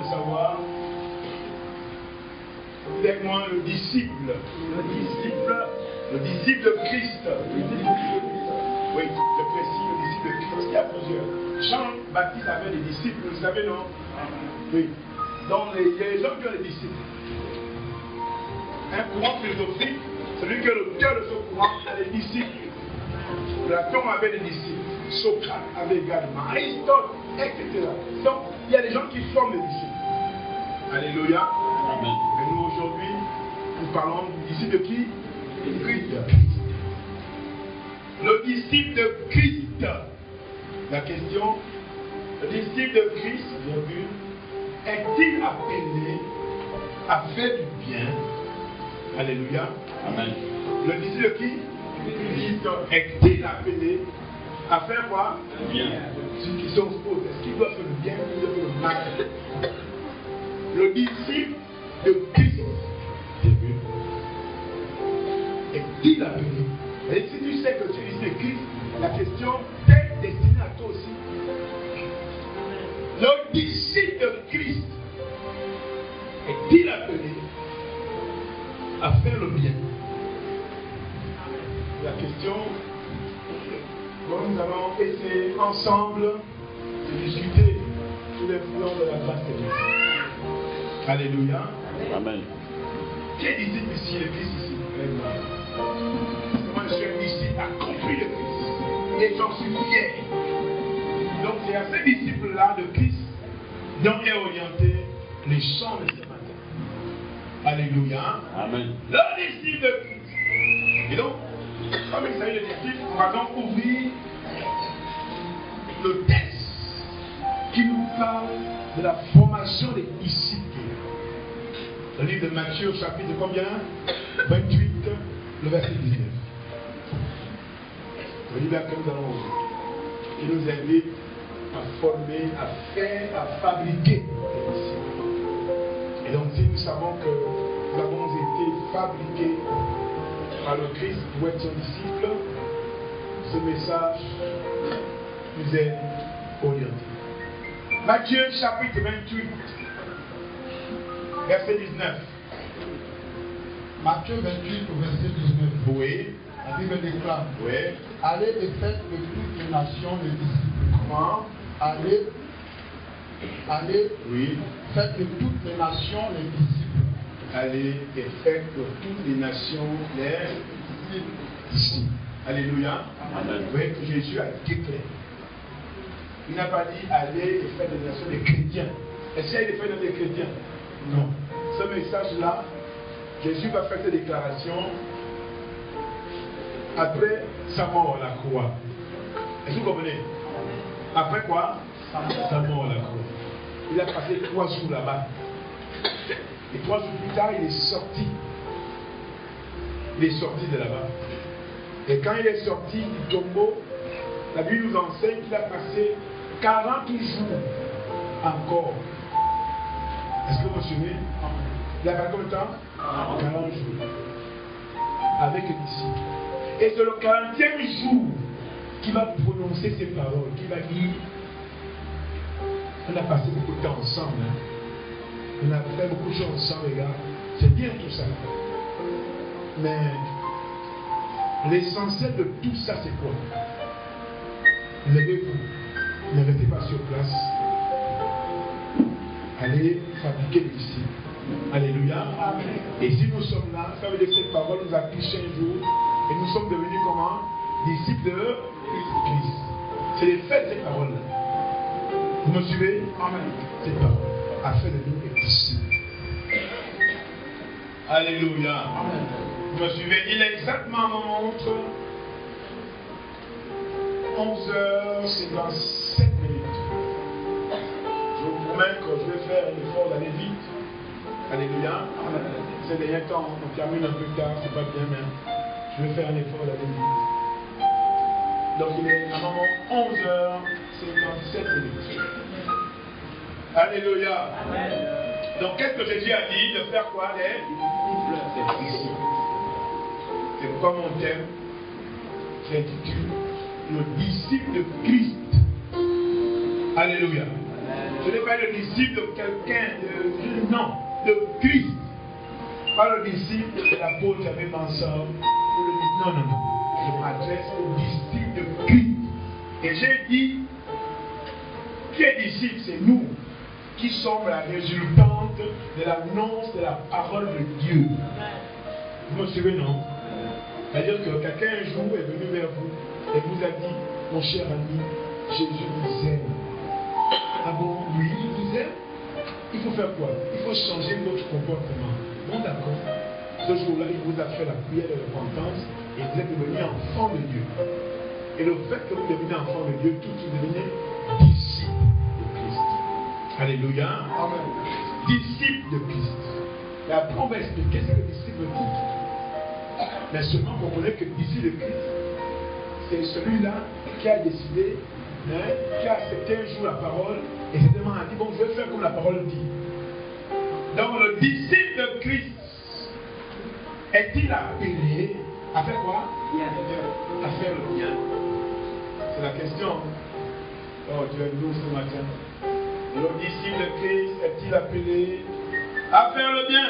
de savoir. Dites avec moi le disciple. Le disciple de Christ. Oui, je précise le disciple de Christ. Il y a plusieurs. Jean-Baptiste avait des disciples, vous le savez, non? Oui. Donc, il y a des gens qui ont des disciples. Un courant philosophique, celui qui est le cœur de ce courant, il a des disciples. Platon avait des disciples. Socrate avait également. Aristote, etc. Donc, il y a des gens qui forment des disciples. Alléluia. Amen. Et nous, aujourd'hui, nous parlons du disciple de qui? De Christ. Le disciple de Christ. La question, le disciple de Christ, est-il appelé à faire du bien? Alléluia. Amen. Le disciple de qui? Christ. Est-il appelé à faire quoi? Le bien. Ceux qui sont opposés, est-ce qu'il doit faire le bien ou il doit faire le mal? Le disciple de Christ est-il appelé? Et si tu sais que tu es disciple de Christ, la question t'est destinée à toi aussi. Le disciple de Christ est-il appelé à faire le bien? La question, bon, nous allons essayer ensemble de discuter sous l'influence de la grâce de Dieu. Alléluia. Amen. Qui est disciple ici, le Christ ici? Moi, je suis un disciple accompli de Christ. Et j'en suis fier. Donc, c'est à ces disciples-là de Christ dont est orienté les chants de ce matin. Alléluia. Amen. Le disciple de Christ. Et donc, comme il s'agit de disciples, on va donc ouvrir le texte qui nous parle de la formation des disciples. Le livre de Matthieu, chapitre combien? 28, le verset 19. Le livre que nous allons ouvrir, qui nous invite à former, à faire, à fabriquer des disciples. Et donc, si nous savons que nous avons été fabriqués par le Christ pour être son disciple, ce message nous est orienté. Matthieu, chapitre 28. Verset 19. Matthieu 28, verset 19. Oui. La Bible déclare. Oui. Allez et faites de toutes les nations les disciples. Comment? Allez. Oui. Faites de toutes les nations les disciples. Allez et faites de toutes les nations les disciples. Alléluia. Amen. Vous voyez que Jésus a été clair. Il n'a pas dit allez et faites des nations des chrétiens. Essayez de faire des chrétiens. Non. Ce message-là, Jésus va faire cette déclaration après sa mort à la croix. Est-ce que vous comprenez? Après quoi? Sa mort à la croix. Il a passé 3 jours là-bas. Et 3 jours plus tard, il est sorti. Il est sorti de là-bas. Et quand il est sorti du tombeau, la Bible nous enseigne qu'il a passé 40 jours encore. Est-ce que vous vous souvenez? Il a passé combien de temps? 40 jours. Avec les disciples. Et c'est le 40e jour qu'il va prononcer ces paroles, qu'il va dire, on a passé beaucoup de temps ensemble. Hein? On a fait beaucoup de choses ensemble, les gars. C'est bien tout ça. Mais l'essentiel de tout ça, c'est quoi? Levez-vous. Ne restez pas sur place. Allez fabriquer des disciples. Alléluia. Amen. Et si nous sommes là, ça veut dire que cette parole nous a touché un jour. Et nous sommes devenus comment? Disciples de Christ. C'est l'effet de cette parole-là. Vous me suivez? Amen. Cette parole a fait de nous des disciples. Alléluia. Amen. Vous me suivez? Il est exactement mon montre 11h57 minutes. Je vous promets que je vais faire un effort d'aller vite. Alléluia. Ces derniers temps, on termine un peu tard, c'est pas bien, mais je vais faire un effort d'aller vite. Donc il est à moment 11h57 minutes. Alléluia. Amen. Donc qu'est-ce que Jésus a dit? De faire quoi? Des disciples. C'est pourquoi mon thème s'intitule le disciple de Christ. Alléluia. Je n'ai pas le disciple de quelqu'un, non, de Christ. Pas le disciple de l'apôtre qui avait Mansor. Non, non, non. Je m'adresse au disciple de Christ. Et j'ai dit, qui est disciple, c'est nous qui sommes la résultante de l'annonce de la parole de Dieu. Vous me suivez, non? C'est-à-dire que quelqu'un un jour est venu vers vous et vous a dit, mon cher ami, Jésus vous aime. Ah bon, oui, il vous aime. Il faut faire quoi? Il faut changer votre comportement. Bon, d'accord. Ce jour-là, il vous a fait la prière de repentance et vous êtes devenu enfant de Dieu. Et le fait que vous devenez enfant de Dieu, tout de suite devenez disciple de Christ. Alléluia. Amen. Disciple de Christ. Et après, on va expliquer ce que le disciple dit. Mais seulement comprenez que disciple de Christ, c'est celui-là qui a décidé, qui a accepté un jour la parole et certainement a dit, bon, je vais faire comme la parole dit. Donc le disciple de Christ est-il appelé à faire quoi? À faire le bien. C'est la question. Oh, Dieu est nous ce matin. Le disciple de Christ est-il appelé à faire le bien?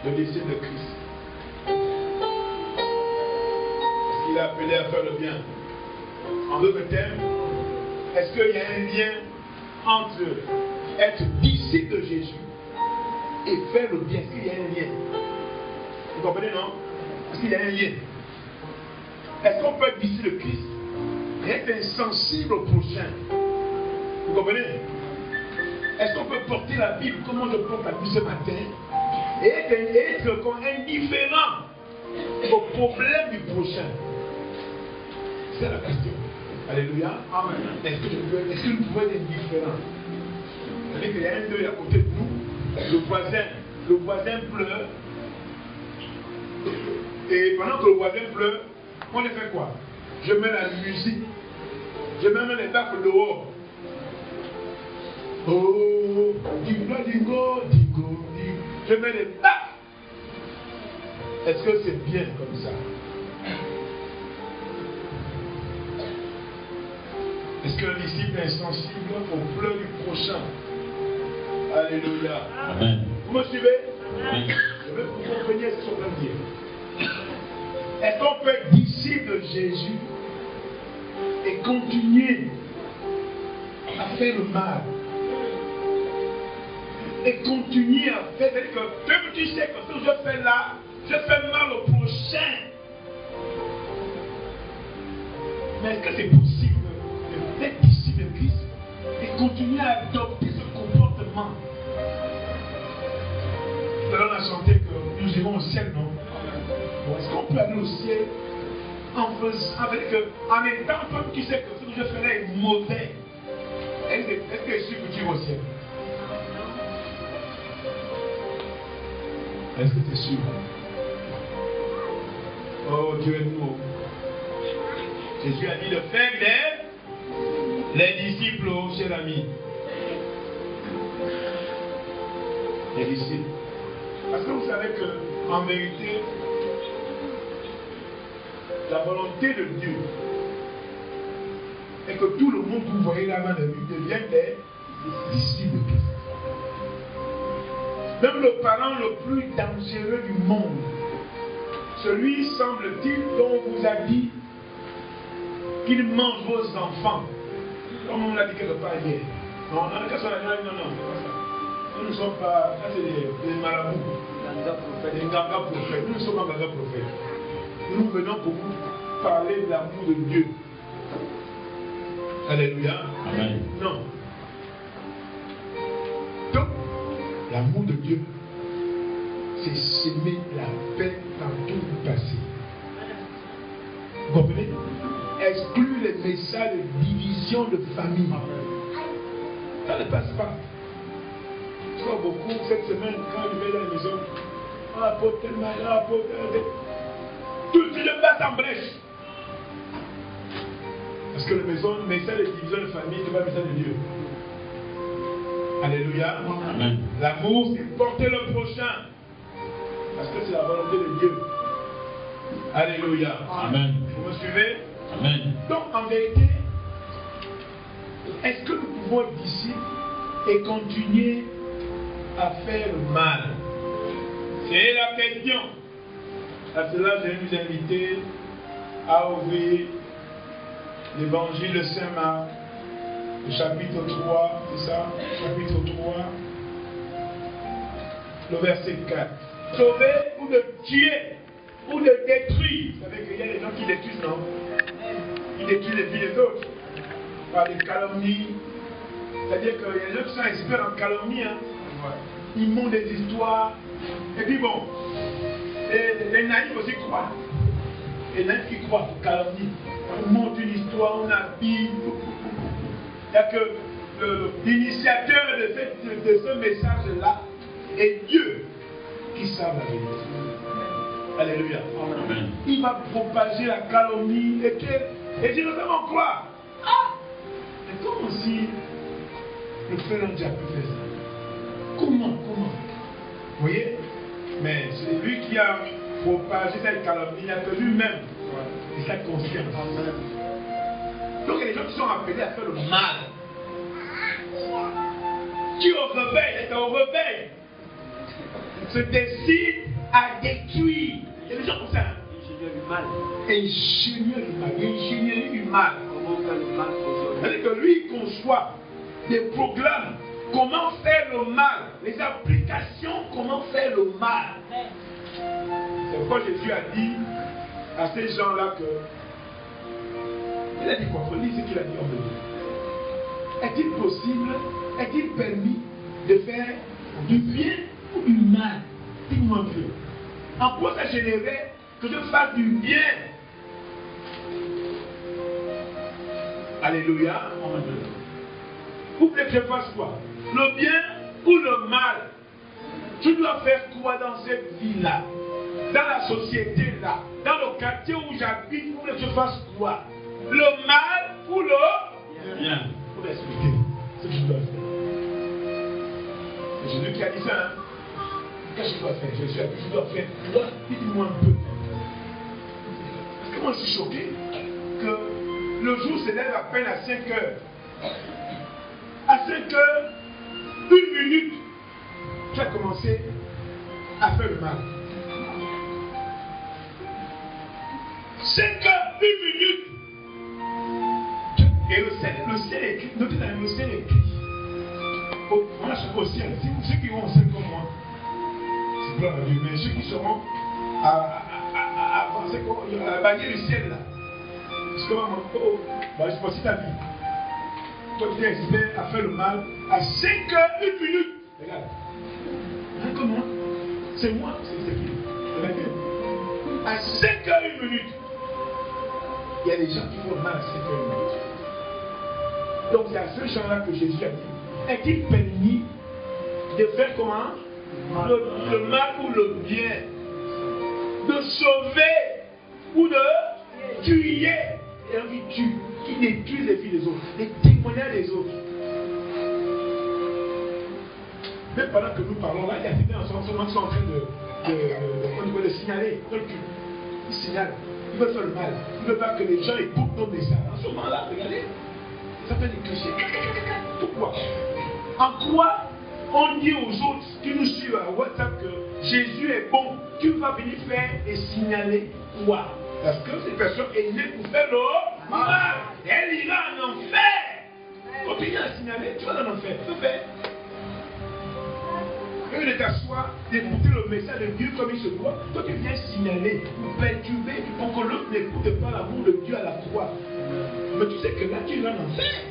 Le disciple de Christ. Est-ce qu'il est appelé à faire le bien? En d'autres termes, est-ce qu'il y a un lien entre être disciple de Jésus et faire le bien? Est-ce qu'il y a un lien? Vous comprenez, non? Est-ce qu'il y a un lien? Est-ce qu'on peut être disciple de Christ et être insensible au prochain? Vous comprenez? Est-ce qu'on peut porter la Bible comme moi je porte la Bible ce matin et être indifférent au problème du prochain? C'est la question. Alléluia. Amen. Est-ce que nous pouvons être indifférents? C'est-à-dire qu'il y a un deuil à côté de nous. Le voisin pleure. Et pendant que le voisin pleure, on lui fait quoi? Je mets la musique. Je mets même les baffes dehors. Oh, dingo, dingo, dingo, dingo. Je mets les baffes. Est-ce que c'est bien comme ça? Est-ce que le disciple est insensible aux pleurs du prochain? Alléluia. Amen. Vous me suivez? Amen. Je veux que vous compreniez ce que je veux dire. Est-ce qu'on peut être disciple de Jésus et continuer à faire le mal? Et continuer à faire, c'est-à-dire que tu sais que ce que je fais là, je fais mal au prochain. Mais est-ce que c'est possible d'être disciple de Christ et continuer à adopter ce comportement? Tout à l'heure on a chanté que nous irons au ciel, non? Bon, est-ce qu'on peut aller au ciel en étant comme tu sais que ce que je fais là est mauvais? Est-ce que tu es sûr que tu vas au ciel? Est-ce que tu es sûr? Oh, Dieu est nous. Jésus a dit de faire les disciples, cher ami. Les disciples. Parce que vous savez qu'en vérité, la volonté de Dieu est que tout le monde que vous voyez là dans la Bible devienne des disciples de Christ. Même le parent le plus dangereux du monde, celui, semble-t-il, dont on vous a dit qu'il mange vos enfants, comme on l'a dit quelque part hier. Non, non, non, c'est pas ça. Nous ne sommes pas, ça c'est des marabouts, des ganga prophètes. Nous ne sommes pas ganga prophètes. Nous venons pour vous parler de l'amour de Dieu. Alléluia. Amen. Non. Donc, l'amour de Dieu, c'est s'aimer la paix dans tout le passé. Vous comprenez? Exclure les messages de division de famille. Ça ne passe pas. Je vois beaucoup cette semaine quand je vais dans la maison. Ah, apôtre tel mal, apôtre tel. Tout de suite je passe en brèche. Parce que le message de division de famille, c'est pas le message de Dieu. Alléluia. Amen. L'amour, c'est porter le prochain. Parce que c'est la volonté de Dieu. Alléluia. Amen. Vous me suivez? Amen. Donc en vérité, Est-ce que nous pouvons être disciples et continuer à faire le mal? C'est la question. À cela, je vais nous inviter à ouvrir l'évangile de Saint Marc, le chapitre 3, c'est ça? Chapitre 3, le verset 4. Sauver ou de tuer ou de détruire. Vous savez qu'il y a des gens qui détruisent, non? Ils détruisent les vies des autres par des calomnies. C'est-à-dire qu'il y a des gens qui sont experts en calomnie. Hein? Ils montent des histoires. Et puis bon, les naïfs aussi croient. Les naïfs qui croient en calomnie. On monte une histoire, on habille. Il n'y a que l'initiateur de ce message-là est Dieu qui savent la vérité. Alléluia. Amen. Il va propager la calomnie et dire notamment quoi? Ah! Mais comment si le frère Andy a pu faire ça? Comment? Vous voyez? Mais c'est lui qui a propagé cette calomnie, il n'y a que lui-même et sa conscience. Amen. Donc il y a des gens qui sont appelés à faire le mal. Qui au réveil, est au réveil, se décide à détruire. Il y a des gens comme ça. Ingénieur du mal. Ingénieur du mal. Ingénierie du mal. Comment faire le mal? C'est-à-dire que lui, il conçoit des programmes. Comment faire le mal? Les applications, comment faire le mal? C'est pourquoi Jésus a dit à ces gens-là que. Il a dit quoi? Il dit ce qu'il a dit en Dieu. Est-il possible, est-il permis de faire du bien ou du mal? Dis-moi un peu. En quoi ça générait que je fasse du bien? Alléluia. Vous voulez que je fasse quoi? Le bien ou le mal? Tu dois faire quoi dans cette vie-là? Dans la société-là? Dans le quartier où j'habite, vous voulez que je fasse quoi? Le mal ou le bien? Pour expliquer ce que je dois faire. C'est Jésus qui a dit ça. Hein? Qu'est-ce que je dois faire? Jésus a dit, je dois faire. Dites-moi un peu. Parce que moi je suis choqué que le jour se lève à peine à 5 heures. À 5 heures, 1 minute, tu as commencé à faire le mal. 5 heures, 1 minute. Et le ciel est écrit. Notez dans le ciel est écrit. Moi, je suis au ciel. Ceux qui vont au ciel comme moi, c'est gloire à Dieu. Mais ceux qui seront à la bannière du ciel là. Parce que moi, je sais pas si ta vie. Toi, tu es expert à faire le mal à 5 heures, 1 minute. Regarde. Regarde comme moi. C'est moi. C'est qui? À 5 heures, 1 minute. Il y a des gens qui font le mal à 5 heures, 1 minute. Donc c'est à ce champ-là que Jésus a dit, est-il permis de faire comment? Le mal ou le bien? De sauver ou de tuer? Et on dit tue, qui détruit les vies des autres, les témoignages des autres. Même pendant que nous parlons là, il y a certains ensemble qui sont en train de signaler. Ils signalent, ils veulent faire le mal, ils veulent pas que les gens écoutent nos messages. En ce moment-là, regardez. Ça fait des clichés. Pourquoi? En quoi on dit aux autres qui nous suivent à WhatsApp que Jésus est bon? Tu vas venir faire et signaler quoi? Parce que cette personne est née pour faire le mal. Elle ira en enfer. Continue à signaler, tu vas en enfer. Tu fais. Au lieu de t'asseoir, d'écouter le message de Dieu comme il se doit, toi tu viens signaler, pour perturber, pour que l'autre n'écoute pas l'amour de Dieu à la croix. Mais tu sais que là, tu vas en enfer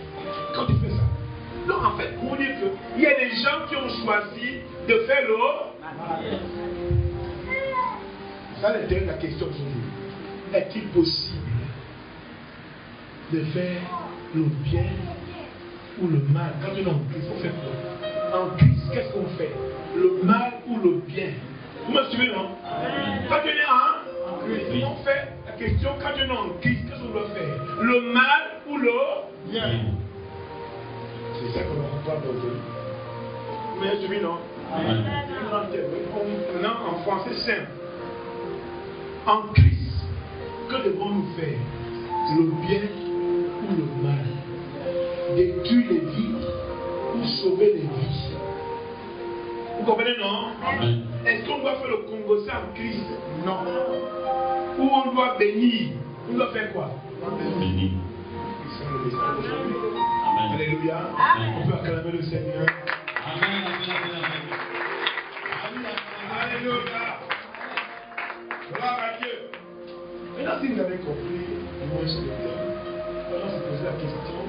quand tu fais ça. Donc en fait, pour dire qu'il y a des gens qui ont choisi de faire le mal. Ça, c'est la question aujourd'hui. Est-il possible de faire le bien ou le mal? Quand on est en Christ, on fait quoi? En Christ, qu'est-ce qu'on fait? Le mal ou le bien? Vous me suivez, non? Quand on est en Christ, on fait la question, quand on est en Christ, qu'est-ce qu'on doit faire? Le mal ou le bien? C'est ça qu'on va voir aujourd'hui. Vous me suivez, non? Non, en français simple. En Christ, que devons-nous faire? Le bien ou le mal? détruire les vies ou sauver les vies. Vous comprenez, non? Amen. Est-ce qu'on doit faire le Congo ça en Christ? Non. Ou on doit bénir? On doit faire quoi? Béni. Amen. Alléluia. Amen. On peut acclamer le Seigneur. Amen. Alléluia. Gloire à Dieu. Maintenant, si vous avez compris, moi je vais maintenant se poser la question.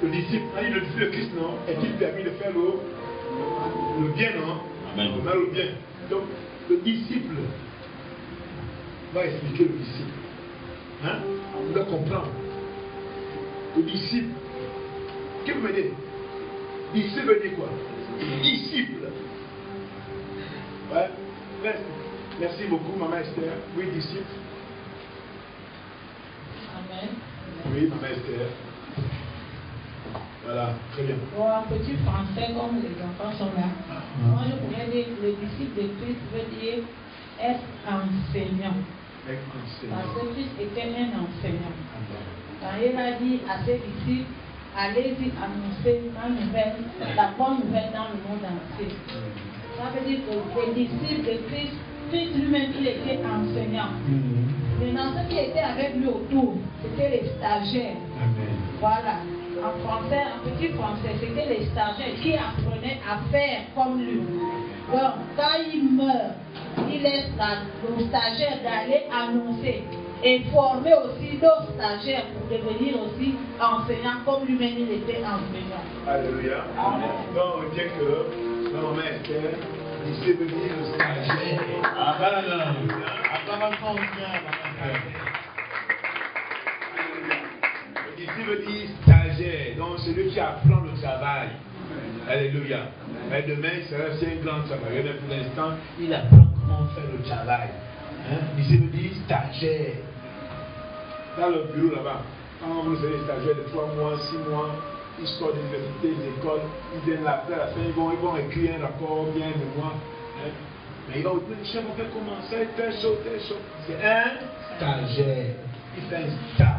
Le disciple, le disciple de Christ, non, est-il permis de faire le bien, non? Amen. Le mal au bien. Donc, le disciple va expliquer le disciple. Hein? On doit comprendre. Le disciple. Qu'est-ce que vous me dites? Disciple veut dire quoi? Disciple. Ouais. Merci beaucoup, Maman Esther. Oui, disciple. Amen. Oui, Maman Esther. Voilà, très bien. Bon, en petit français, comme les enfants sont là, moi je pourrais dire que le disciple de Christ veut dire être enseignant. Parce que Christ était un enseignant. Quand il a dit à ses disciples, allez-y annoncer la nouvelle, la bonne nouvelle dans le monde entier. Ça veut dire que les disciples de Christ, Christ lui-même, il était enseignant. Maintenant, ceux qui étaient avec lui autour, c'était les stagiaires. Amen. Voilà. En français, en petit français, c'était les stagiaires qui apprenaient à faire comme lui. Donc, quand il meurt, il laisse le stagiaire d'aller annoncer et former aussi d'autres stagiaires pour devenir aussi enseignants comme lui-même il était enseignant. Alléluia. Donc, on dit que la Maman Esther, il sait venir le stagiaire. Amen. Acclamation bien, Maman Esther. Ici veut dire stagiaire, donc celui qui apprend le travail. Alléluia. Mais demain, il sera aussi un grand travailleur, mais pour l'instant, il apprend comment faire le travail. Ici veut dire stagiaire. Dans le bureau là-bas, quand vous avez des stagiaires de 3 mois, 6 mois, ils sortent des universités, des écoles, ils viennent là, après la fin, ils vont écrire un rapport, bien de moi. Mais il va vous dire, chef, on fait comment ça, tel chose, tel chose. C'est un stagiaire. Il fait un stage.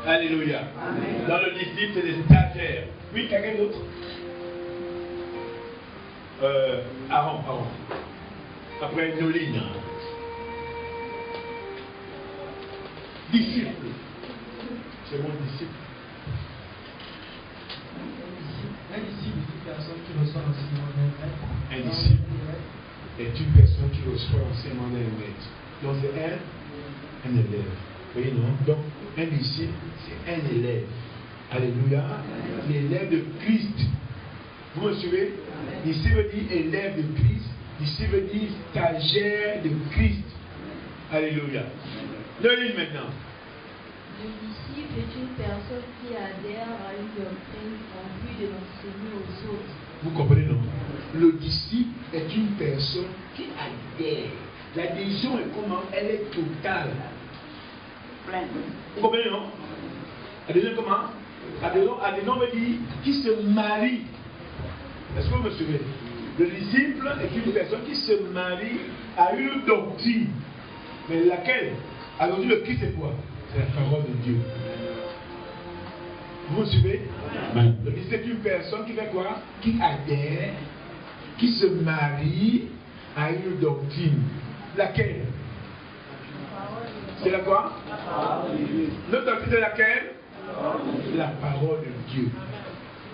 Alléluia. Amen. Dans le disciple, c'est des stagiaires. Oui, quelqu'un d'autre? Aaron. Après Noline. Disciple. C'est mon disciple. Un disciple est une personne qui reçoit l'enseignement d'un maître. Un disciple est une personne qui reçoit l'enseignement d'un maître. Donc c'est un élève. Oui, non? Donc, un disciple, c'est un élève. Alléluia. L'élève de Christ. Vous me suivez? Ici veut dire élève de Christ. Ici veut dire stagiaire de Christ. Alléluia. Donne-le maintenant. Le disciple est une personne qui adhère à une doctrine en vue de l'enseigner aux autres. Vous comprenez, non? Le disciple est une personne qui adhère. L'adhésion est comment? Elle est totale. Vous comprenez, non? Adhésion comment? Adhésion veut dire qui se marie. Est-ce que vous me suivez? Le disciple est une personne qui se marie à une doctrine. Mais laquelle? La doctrine de Christ, c'est quoi? C'est la parole de Dieu. Vous me suivez? Amen. Le disciple est une personne qui fait quoi? Qui adhère, qui se marie à une doctrine. Laquelle? C'est la quoi? Notre doctrine est laquelle? La parole de Dieu.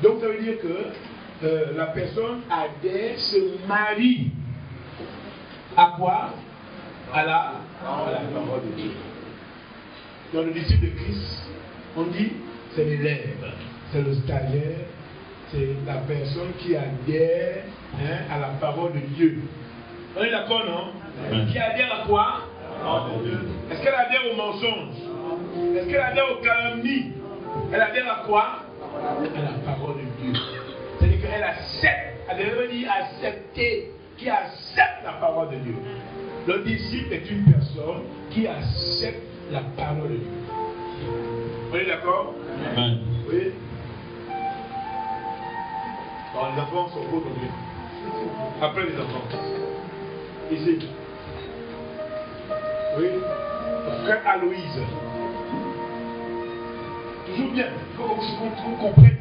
Donc ça veut dire que la personne adhère, se marie à quoi? À la parole de Dieu. Dans le disciple de Christ, on dit c'est l'élève, c'est le stagiaire, c'est la personne qui adhère à la parole de Dieu. On est d'accord, non? Qui adhère à quoi? Est-ce qu'elle adhère au mensonge? Est-ce qu'elle adhère aux calomnies? Elle adhère à quoi? À la parole de Dieu. C'est-à-dire qu'elle accepte, elle veut dire accepter, qui accepte la parole de Dieu. Le disciple est une personne qui accepte la parole de Dieu. Vous êtes d'accord? Amen. Oui. Bon, les enfants sont beaux aujourd'hui. Après les enfants. Ici. Oui. Frère Aloïse. Toujours bien. Il faut qu'on comprenne.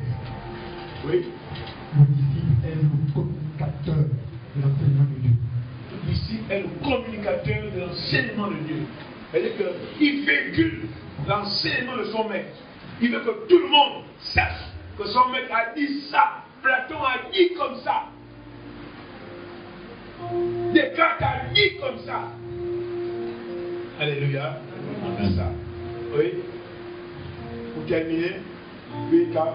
Oui. Le disciple est le communicateur de l'enseignement de Dieu. Le disciple est le communicateur de l'enseignement de Dieu. C'est-à-dire qu'il véhicule l'enseignement de son maître. Il veut que tout le monde sache que son maître a dit ça. Platon a dit comme ça. Descartes a dit comme ça. Alléluia. C'est ça. Oui. Pour terminer, oui, car.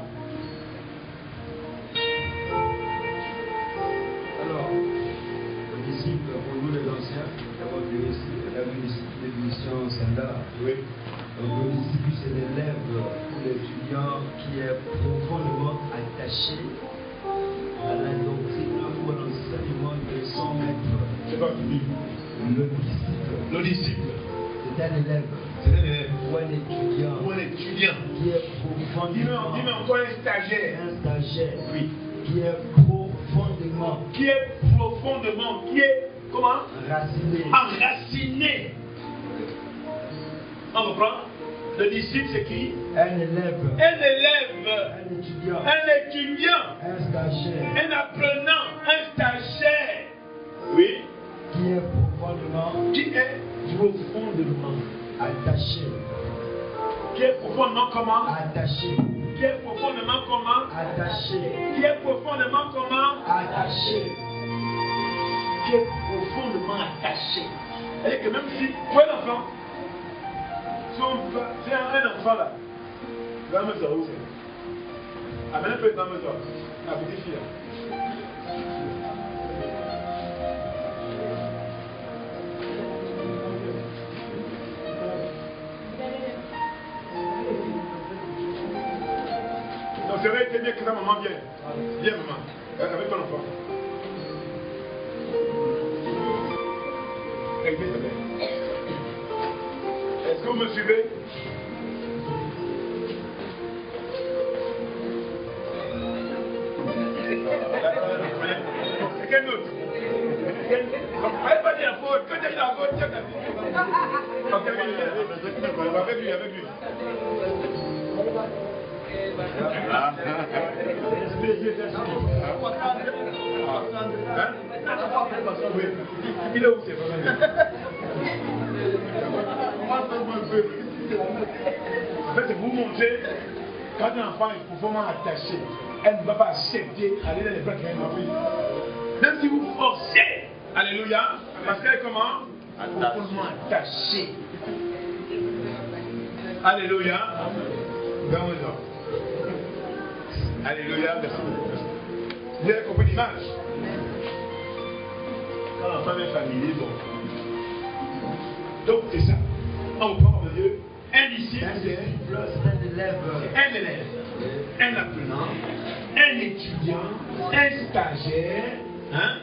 Alors, le disciple, pour nous les anciens, d'abord la définition standard. Oui. Donc, le disciple, c'est l'élève ou l'étudiant qui est profondément attaché à la doctrine ou à l'enseignement de son maître. C'est pas fini. Le disciple. Le disciple. C'est un élève. C'est un élève. Ou un étudiant. Ou un étudiant. Qui est profondément. Dis-moi encore un stagiaire. Un stagiaire. Oui. Qui est profondément. Qui est profondément. Qui est comment? Enraciné. Enraciné. On reprend. Le disciple, c'est qui? Un élève. Un élève. Un étudiant. Un étudiant. Un stagiaire. Un apprenant. Un stagiaire. Oui. Qui est profondément. Qui est profondément attaché. Qui est profondément comment? Attaché. Qui est profondément comment? Attaché. Qui est profondément comment? Attaché. Qui est profondément attaché. C'est-à-dire que même si, pour un enfant, si on fait un enfant là, il va mettre ça où c'est? Amène un peu dans le temps. La petite fille là. Donc c'est vrai que c'est bien que ta maman vienne. Viens maman, avec ton enfant. Est-ce que vous me suivez? C'est quel autre? Allez pas dire la faute, quand tu as dit la faute, tu as dit. Avec lui, avec lui. Oui. Il est où c'est en fait, c'est pour vous montrer quand un enfant est profondément attaché, elle ne va pas accepter d'aller dans les bras qu'elle a pris. Même si vous forcez, alléluia, parce qu'elle est comment? Profondément attachée. Alléluia. Alléluia, merci beaucoup. Vous avez compris l'image? Quand l'enfant est familier, bon. Donc c'est ça. On reprend comme Dieu. Un disciple, c'est un élève. Un élève. Un apprenant. Un étudiant. Un stagiaire. Hein?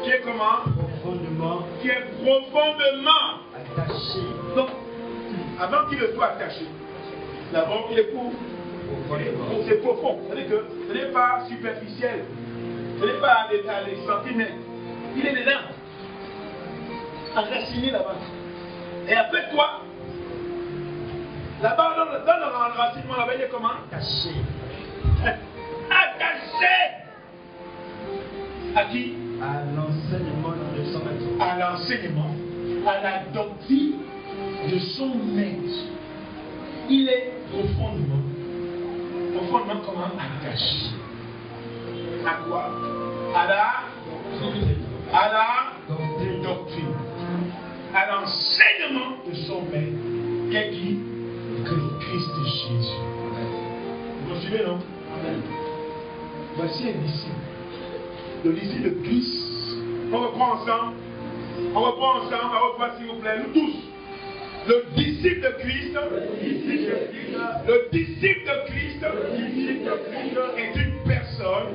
Qui est comment? Profondément. Qui est profondément attaché. Donc, avant qu'il ne soit attaché, d'abord il est pour. C'est profond. C'est-à-dire que ce n'est pas superficiel. Ce n'est pas des centimètres. Il est dedans. Enraciné là-bas. Et après quoi? Là-bas, dans le enracinement, là-bas, il est comment? Attaché. Attaché. À qui? À l'enseignement de son maître. À l'enseignement, à la doctrine de son maître. Il est profondément comment? Attaché. À quoi? À la doctrine. À l'enseignement de son maître. Qu'est qui? Christ Jésus. Vous me suivez, non? Voici un disciple. Le disciple de Christ. On reprend ensemble. On reprend s'il vous plaît, nous tous. Le disciple de Christ. Le disciple de Christ est une personne.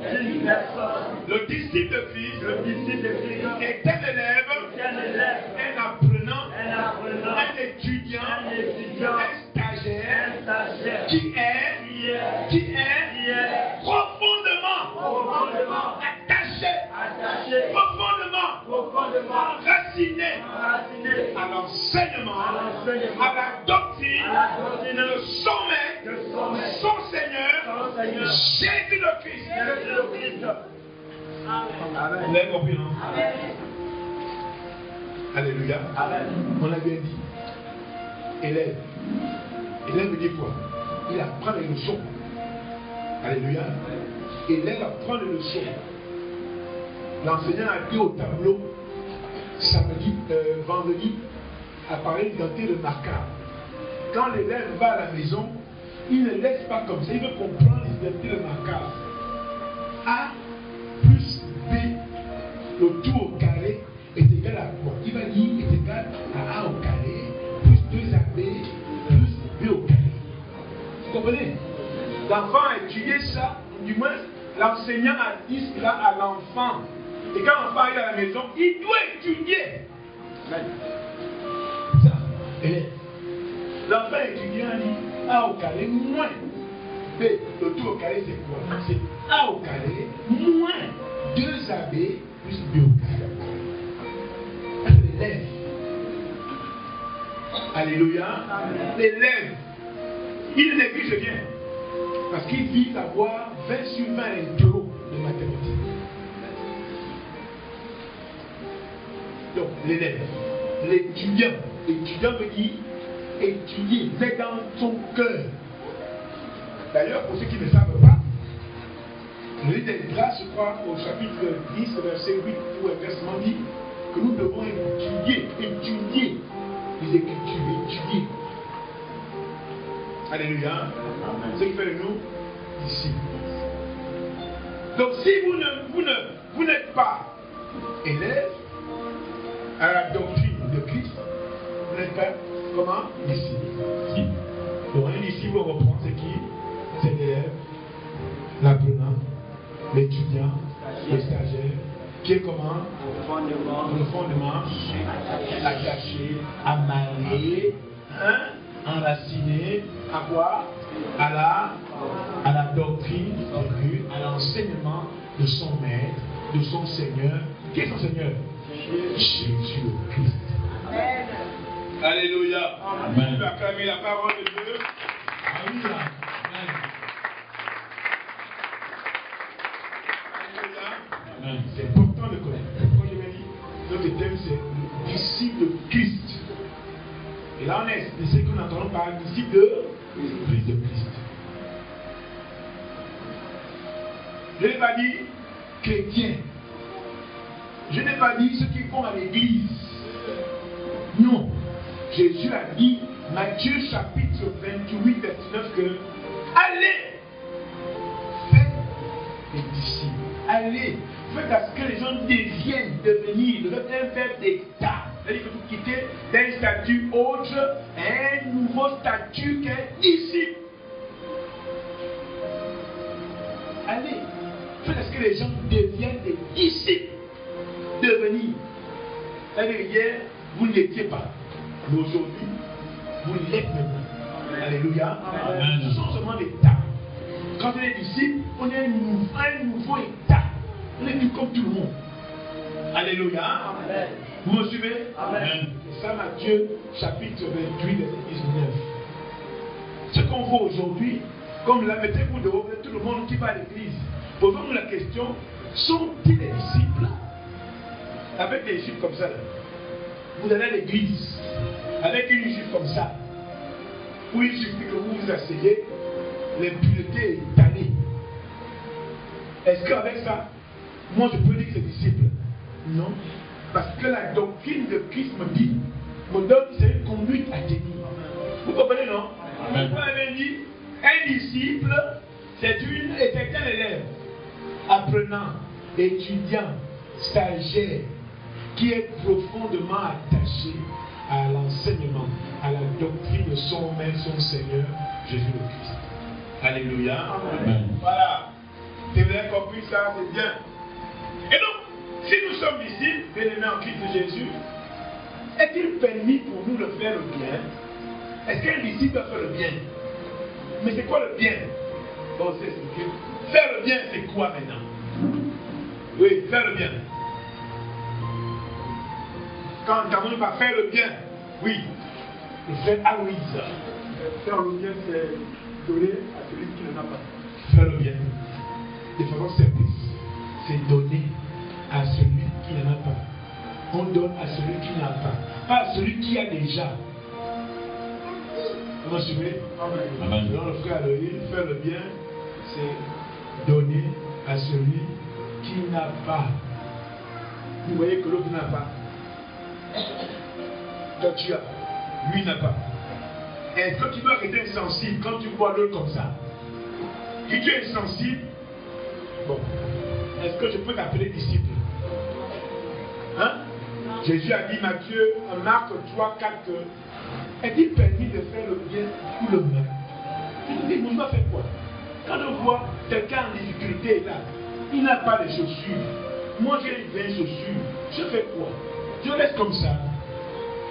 Le disciple de Christ est un élève, un apprenant, un étudiant, un stagiaire qui est profondément attaché, profondément raciné à l'enseignement, à la doctrine de son maître, Vous avez compris, non? Alléluia. On l'a bien dit. Élève. Élève veut dire quoi? Il apprend les leçons. Alléluia. Élève apprend les leçons. L'enseignant a dit au tableau, samedi, vendredi, à parler d'identité de marquage. Quand l'élève va à la maison, il ne laisse pas comme ça. Il veut comprendre l'identité de marquage. A plus B, le tout au carré, est égal à quoi? Il va dire est égal à A au carré, plus 2AB, plus B au carré. Vous comprenez? L'enfant a étudié ça, du moins l'enseignant a dit cela à l'enfant. Et quand l'enfant arrive à la maison, il doit étudier. Ça, l'enfant étudiant dit A au carré moins B. Le tout au carré c'est quoi? C'est A au carré moins 2AB plus B au carré. C'est l'élève. Alléluia. L'élève, il néglige rien. Parce qu'il vise à avoir 20 sur 20 intérêts de mathématiques. Donc, l'élève, l'étudiant veut dire étudier, c'est dans son cœur. D'ailleurs, pour ceux qui ne savent pas, le livre des Grâces, je crois, au chapitre 10, verset 8, où inversement dit que nous devons étudier les Écritures, étudier. Alléluia. Ce qui fait de nous ici. Donc, si vous n'êtes pas élève à la doctrine de Christ, vous n'êtes pas comment? Disciple. Donc, un disciple, on reprend, c'est qui? C'est l'élève, l'apprenant, l'étudiant, le stagiaire, qui est comment? Le fondement, attaché, amarré, enraciné, à quoi? À la doctrine de Dieu, à l'enseignement de son maître, de son Seigneur. Qui est son Seigneur? Jésus Christ. Amen. Alléluia. Amen. Tu peux acclamer la parole de Dieu. Alléluia. Amen. C'est important de connaître. Quand je me dis, notre thème c'est le disciple de Christ. Et là on est ce qu'on entend par le disciple de Christ. Je n'ai pas dit chrétien. Je n'ai pas dit ceux qui vont à l'église. Non. Jésus a dit, Matthieu chapitre 28, verset 9, que allez, faites des disciples. Allez, faites à ce que les gens deviennent, devenir, de un verbe d'état. C'est-à-dire que vous quittez d'un statut autre un nouveau statut qu'un disciple. Allez, faites à ce que les gens deviennent des disciples. Devenir. C'est-à-dire hier, vous ne l'étiez pas. Mais aujourd'hui, vous l'êtes maintenant. Alléluia. Amen. Ce sont seulement des états. Quand on est disciple, on est un nouveau état. On n'est plus comme tout le monde. Alléluia. Amen. Vous me suivez? Amen. C'est ça Matthieu chapitre 28, verset 19. Ce qu'on voit aujourd'hui, comme la mettez-vous dehors, tout le monde qui va à l'église, posons-nous la question, sont-ils des disciples? Avec des disciples comme ça, vous allez à l'église, avec une jupe comme ça, où il suffit que vous vous asseyez, l'impureté est tannée. Est-ce qu'avec ça, moi je peux dire que c'est disciple? Non. Parce que la doctrine de Christ me dit, me donne une conduite à tenir. Vous comprenez, non? Vous avez dit, un disciple, c'est un élève, apprenant, étudiant, stagiaire, qui est profondément attaché à l'enseignement, à la doctrine de son Maître, son Seigneur, Jésus le Christ. Alléluia. Amen. Voilà. Si vous avez compris ça, c'est bien. Et donc, si nous sommes disciples, bien-aimés en Christ Jésus, est-il permis pour nous de faire le bien? Est-ce qu'un disciple doit faire le bien? Mais c'est quoi le bien? Bon, c'est expliqué. Faire le bien, c'est quoi maintenant? Oui, faire le bien. Quand nous n'avons pas faire le bien, oui, le frère Aloïse. Faire le bien, c'est donner à celui qui ne l'a pas. Faire le bien, de façon simple. c'est donner à celui qui n'en a pas. On donne à celui qui n'a pas. Pas à celui qui a déjà. Vous me suivez? Amen. Alors le frère Elohim, faire le bien, c'est donner à celui qui n'a pas. Vous voyez que l'autre n'a pas. Toi tu as, lui n'a pas. Est-ce que tu dois être insensible quand tu vois l'autre comme ça? Si tu es insensible, bon, est-ce que je peux t'appeler disciple? Hein? Jésus a dit Matthieu, en Marc 3, 4, est-il permis de faire le bien ou le mal? Tu te dis, moi je dois faire quoi? Quand on voit quelqu'un en difficulté là, il n'a pas de chaussures. Moi j'ai 20 chaussures. Je fais quoi? Je reste comme ça.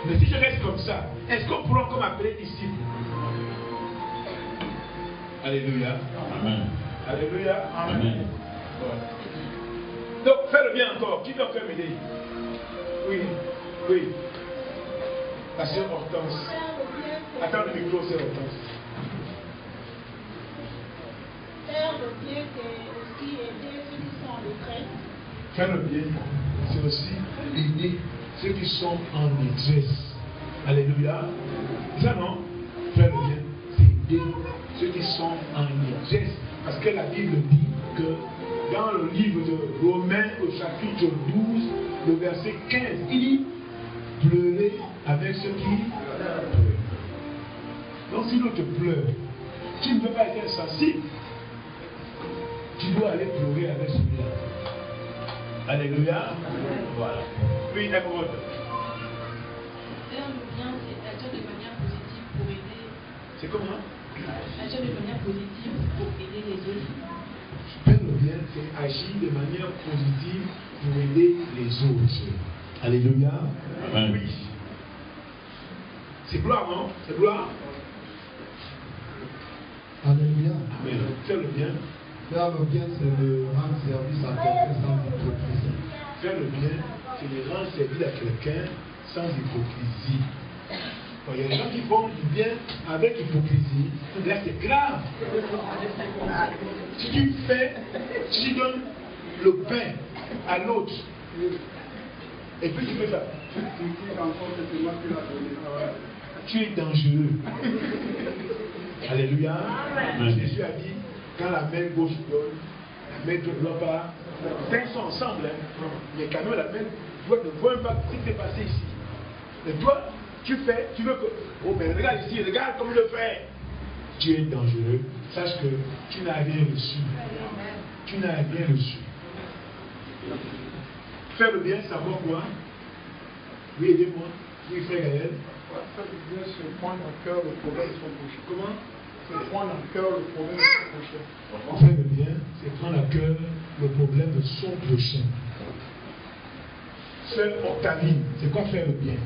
Mais si je reste comme ça, est-ce qu'on pourra encore m'appeler disciple? Alléluia. Amen. Alléluia. Amen. Donc, fais le bien encore. Qui doit faire m'aider? Oui. Oui. La sœur Hortense. Attends le micro, sœur Hortense. Faire le bien, c'est aussi aider ceux qui sont en détresse. Faire le bien, c'est aussi aider ceux qui sont en détresse. Alléluia. Ça non? Faire le bien, c'est aider ceux qui sont en détresse. Parce que la Bible dit que dans le livre de Romains au chapitre 12, le verset 15, il dit pleurer avec ceux qui pleurent. Donc si l'autre pleure, tu ne peux pas être insensible. Tu dois aller pleurer avec celui-là. Alléluia. Voilà. Oui, Émeraude. Faire le bien, c'est agir de manière positive pour aider. C'est comment? Agir de manière positive pour aider les autres. Faire le bien, c'est agir de manière positive pour aider les autres. Alléluia. Amen. Oui. C'est gloire, non? C'est gloire. Alléluia. Amen. Faire le bien. Faire le bien, c'est de rendre service à quelqu'un sans hypocrisie. Faire le bien, c'est de rendre service à quelqu'un sans hypocrisie. Bon, il y a des gens qui font du bien avec hypocrisie. Là, c'est grave. Si tu fais, si tu donnes le pain à l'autre, et puis tu fais ça, tu es dangereux. Alléluia. Jésus a dit, quand la main gauche donne, la main droite ne doit pas. Les mains sont ensemble. Hein. Mais quand même, la main droite ne voit pas ce qui s'est passé ici. Et toi, tu fais, tu veux que. Oh, mais regarde ici, regarde comme je le fais. Tu es dangereux. Sache que tu n'as rien reçu. Tu n'as rien reçu. Faire le bien, savoir quoi? Oui, aidez-moi. Oui, frère Gaël. Faire le bien, c'est prendre à cœur le problème de son prochain. Comment? C'est prendre à cœur le problème de son prochain. Faire le bien, c'est prendre à cœur le problème de son prochain. Seule Octavine, c'est quoi faire le bien?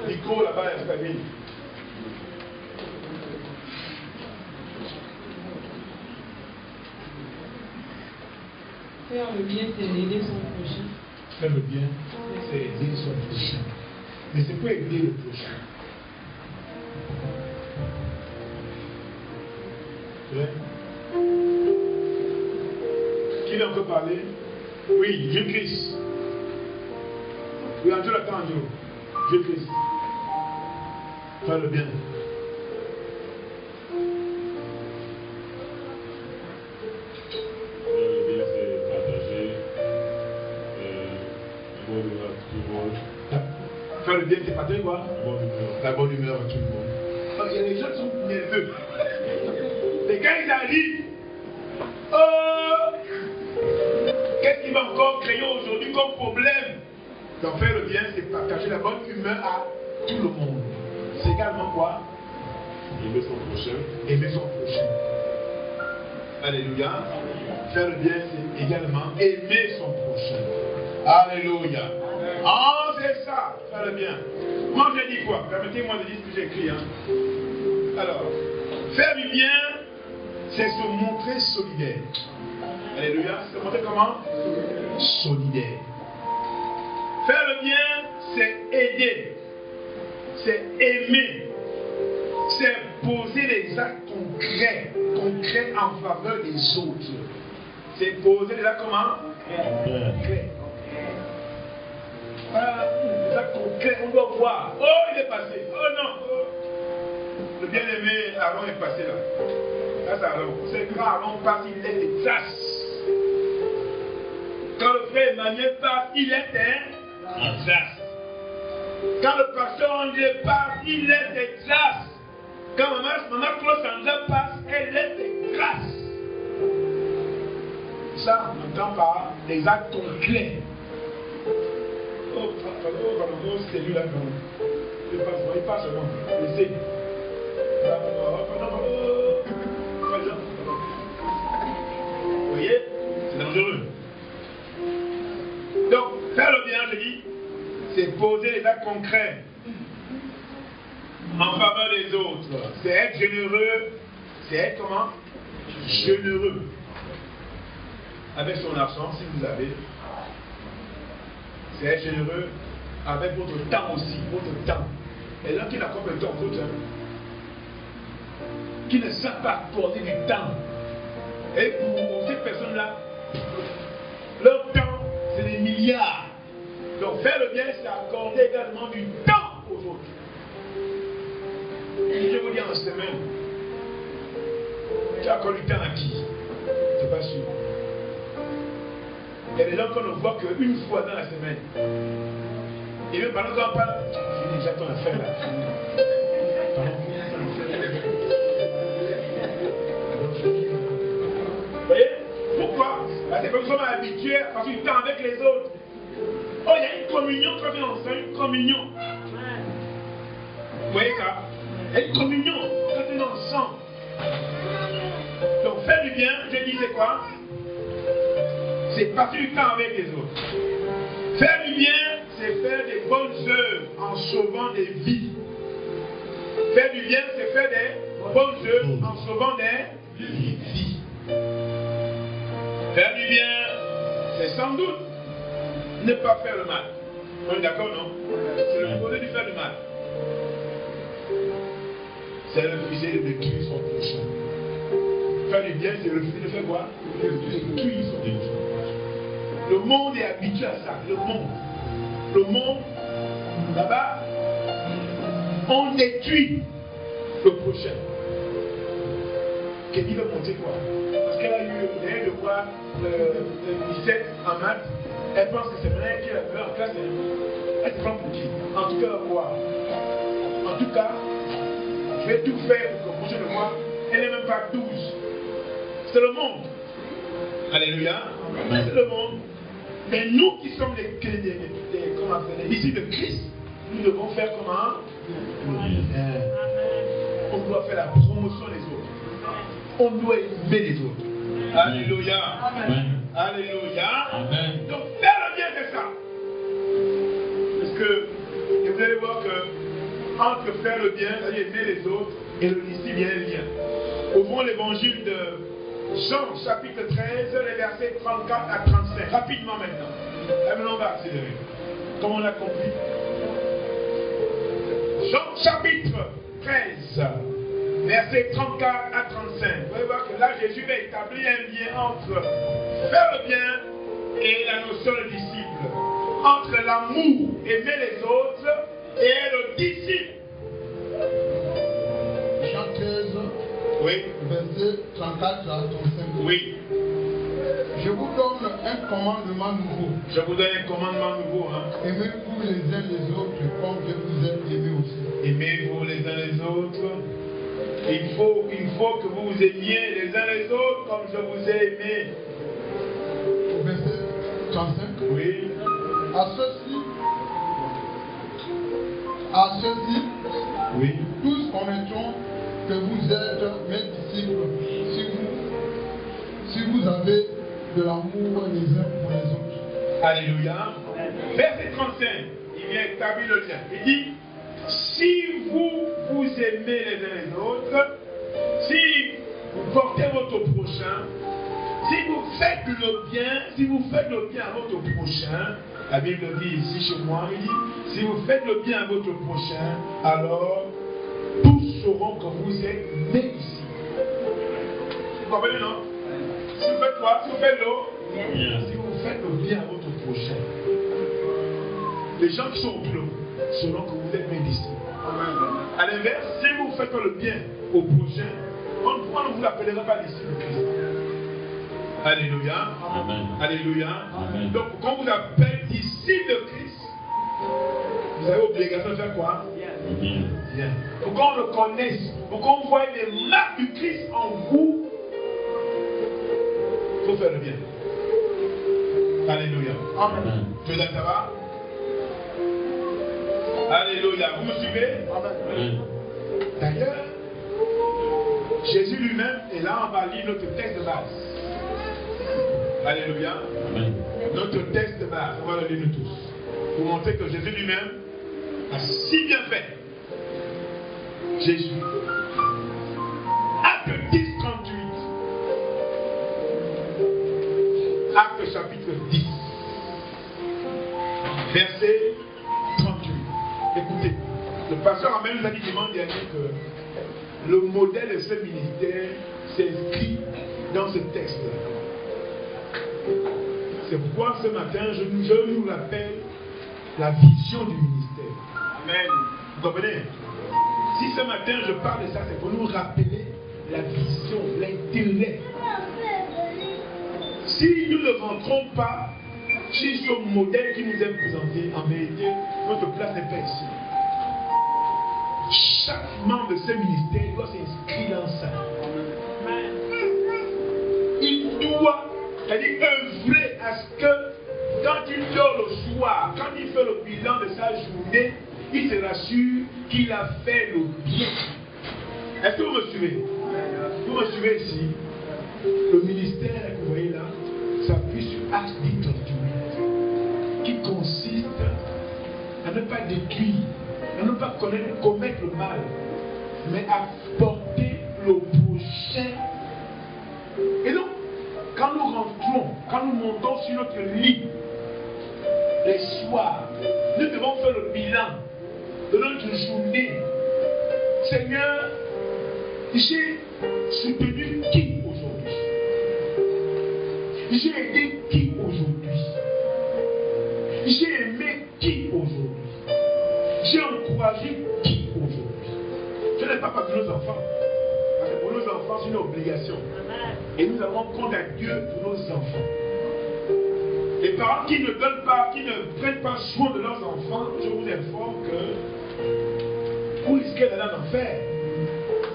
Micro là-bas, Octavine. Faire le bien, c'est aider son prochain. Faire le bien, c'est aider son prochain. Mais c'est pour aider le prochain. Ouais. Qui veut encore parler? Oui, Dieu Christ. Oui, Andrew, attends, Andrew. Dieu Christ. Faire le bien. Le bien, c'est partager une bonne humeur à tout le monde. Faire le bien, c'est partager quoi? Une bonne humeur. La bonne humeur à tout le monde. Il y a des gens qui sont nerveux. Les gars, ils arrivent. Oh! Qu'est-ce qui va encore créer aujourd'hui comme problème? Donc faire le bien, c'est partager la bonne humeur à tout le monde. C'est également quoi? Aimer son prochain. Aimer son prochain. Alléluia. Faire le bien, c'est également aimer son prochain. Alléluia. Ah, c'est ça, faire le bien. Moi, je dis quoi? Permettez-moi de dire ce que j'ai écrit. Hein. Alors, faire du bien, c'est se montrer solidaire. Alléluia. Se montrer comment? Solidaire. Faire le bien, c'est aider. C'est aimer. C'est poser des actes concrets en faveur des autres. c'est poser les actes comment? Concrets. Voilà, les actes concrets, on doit voir. Oh, il est passé. Oh non. Le bien-aimé Aaron est passé là. Là, c'est Aaron. C'est quand Aaron passe, il laisse des traces. Quand le frère Emmanuel passe, il laisse des traces. Quand le pasteur André passe, il laisse des traces. Quand maman Claude Sandra passe, elle laisse des traces. Ça, on entend par les actes concrets. Oh, c'est lui là, non. Il passe seulement. Laissez. Vous voyez, c'est dangereux. Donc, faire le bien, je dis, c'est poser les actes concrets en faveur des autres. C'est être généreux. C'est être comment? Généreux. Avec son argent, si vous avez. C'est être généreux avec votre temps aussi. Votre temps. Et là, qui n'a pas le temps, votre qui ne savent pas accorder du temps. Et pour ces personnes-là, leur temps, c'est des milliards. Donc faire le bien, c'est accorder également du temps aux autres. Et je vous dis en semaine, tu accordes du temps à qui? C'est pas sûr. Il y a des gens qu'on ne voit qu'une fois dans la semaine. Et même pendant qu'on parle, j'ai déjà ton affaire là. Vous voyez? Pourquoi? Parce que nous sommes habitués à passer du temps avec les autres. Oh, il y a une communion quand on enseigne, une communion. Vous voyez ça? Il y a une communion quand on est ensemble. Donc faire du bien, je dis c'est quoi? C'est passer du temps avec les autres. Faire du bien, c'est faire des bonnes œuvres en sauvant des vies. Faire du bien, c'est faire des bonnes œuvres en sauvant des vies. Faire du bien, c'est sans doute ne pas faire le mal. On est d'accord, non? C'est le projet de faire du mal. C'est refuser de détruire son prochain. Faire du bien, c'est refuser de faire quoi? De détruire son prochain. Le monde est habitué à ça. Le monde, là-bas, on détruit le prochain. Kelly va monter quoi? Parce qu'elle a eu le de voir 17 en maths. Elle pense que c'est vrai qu'elle a fait en classe. Elle se prend pour qui? En tout cas, quoi? En tout cas, je vais tout faire pour que le prochain de moi, elle n'est même pas 12. C'est le monde. Alléluia. C'est le monde. Mais nous qui sommes les disciples de Christ, nous devons faire comment? On doit faire la promotion des autres. On doit aimer les autres. Alléluia. Amen. Alléluia. Amen. Donc faire le bien, c'est ça. Parce que vous allez voir que entre faire le bien, c'est-à-dire aimer les autres, et le disciple, il y a un lien. Ouvrons l'évangile de Jean, chapitre 13, les versets 34 à 35. Rapidement maintenant. Maintenant, on va accélérer. Comme on l'a compris. Jean, chapitre 13, versets 34 à 35. Vous allez voir que là, Jésus va établir un lien entre faire le bien et la notion de disciple. Entre l'amour, aimer les autres, et le disciple. Jean 13, oui. Verset 34 à 35. Oui. Je vous donne un commandement nouveau. Je vous donne un commandement nouveau. Hein. Aimez-vous les uns les autres comme je vous ai aimé aussi. Aimez-vous les uns les autres. Il faut que vous vous aimiez les uns les autres comme je vous ai aimé. Au verset 35. Oui. À ceux-ci, oui. tous connaîtront que vous êtes mes disciples si vous avez de l'amour les uns pour les autres. Alléluia. Verset 35, il vient établir le lien. Il dit, si vous vous aimez les uns les autres, si vous portez votre prochain, si vous faites le bien à votre prochain, la Bible dit ici chez moi, il dit, si vous faites le bien à votre prochain, alors sauront que vous êtes mes disciples. Vous comprenez, non? Si vous faites faites quoi? Si vous faites l'eau, Bien. si vous faites le bien à votre prochain, les gens qui sont autour de vous sauront que vous êtes mes disciples. À l'inverse, si vous faites le bien au prochain, on ne vous appellera pas disciple de Christ. Alléluia. Amen. Alléluia. Amen. Donc, quand on vous appelle disciple de Christ, vous avez obligation de faire quoi? Bien. Bien. Pour qu'on le connaisse, pour qu'on voie les marques du Christ en vous, il faut faire le bien. Alléluia. Amen. Tu es là, ça va? Alléluia. Vous me suivez? Amen. D'ailleurs, Jésus lui-même, et là on va lire notre texte de base. Alléluia. Amen. Notre texte de base, on va le lire nous tous. Pour montrer que Jésus lui-même a si bien fait. Jésus. Acte 10, 38. Acte chapitre 10. Verset 38. Écoutez, le pasteur Amen nous a dit dimanche dernier que le modèle de ce ministère s'inscrit dans ce texte-là. C'est pourquoi ce matin, je nous rappelle la vision du ministère. Amen. Vous comprenez? Si ce matin je parle de ça, c'est pour nous rappeler la vision, l'intérêt. Si nous ne rentrons pas sur ce modèle qui nous est présenté, en vérité, notre place n'est pas ici. Chaque membre de ce ministère doit s'inscrire dans ça. Il doit, c'est-à-dire œuvrer à ce que quand il dort le soir, quand il fait le bilan de sa journée, il se rassure qu'il a fait le bien. Est-ce que vous me suivez? Vous me suivez ici? Le ministère que vous voyez là s'appuie sur Acte 10, 38, qui consiste à ne pas détruire, à ne pas commettre le mal, mais à porter le prochain. Et donc, quand nous rentrons, quand nous montons sur notre lit, les soirs, nous devons faire le bilan de notre journée. Seigneur, j'ai soutenu qui aujourd'hui? J'ai aidé qui aujourd'hui? J'ai aimé qui aujourd'hui? J'ai encouragé qui aujourd'hui? Je n'ai pas parlé de nos enfants. Parce que pour nos enfants, c'est une obligation. Et nous avons compte à Dieu pour nos enfants. Les parents qui ne donnent pas, qui ne prennent pas soin de leurs enfants, je vous informe que vous risquez d'aller en enfer.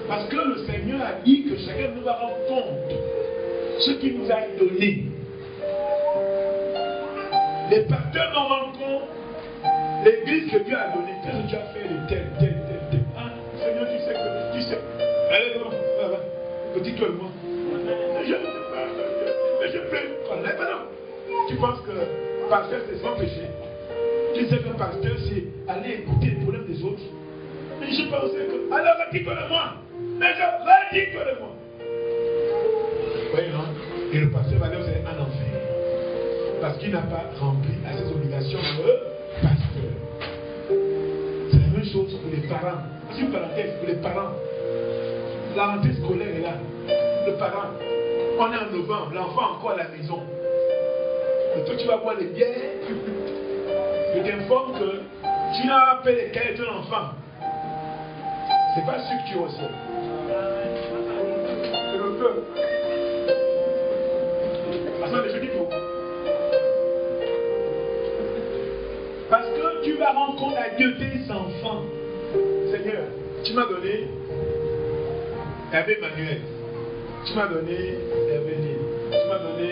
Parce que le Seigneur a dit que chacun nous va rendre compte ce qu'il nous a donné. Les pasteurs n'en rendent compte l'église que Dieu a donnée. Qu'est-ce que tu as fait de tel. Ah, Seigneur, tu sais que. Tu sais. Allez, non, là, petit cœur, moi. Je ne sais pas, mais je plains. Non. Tu penses que pasteur c'est sans péché? Tu sais que pasteur c'est aller écouter les problèmes des autres? Mais je pensais que. Alors retire-toi de moi! Mais retire-toi de moi! Vous voyez, non? Et le pasteur va aller en enfer. Parce qu'il n'a pas rempli à ses obligations de pasteur. C'est la même chose pour les parents. C'est une parenthèse pour les parents. La rentrée scolaire est là. Le parent, on est en novembre, l'enfant encore à la maison. Et toi, tu vas boire les bières. Je t'informe que tu n'as pas les cahiers de ton enfant. C'est pas ce que tu reçois. C'est le peu. Attendez, je dis pour. Parce que tu vas rendre compte à Dieu tes enfants. Seigneur, tu m'as donné Hervé Manuel. Tu m'as donné Hervé Nil. Tu m'as donné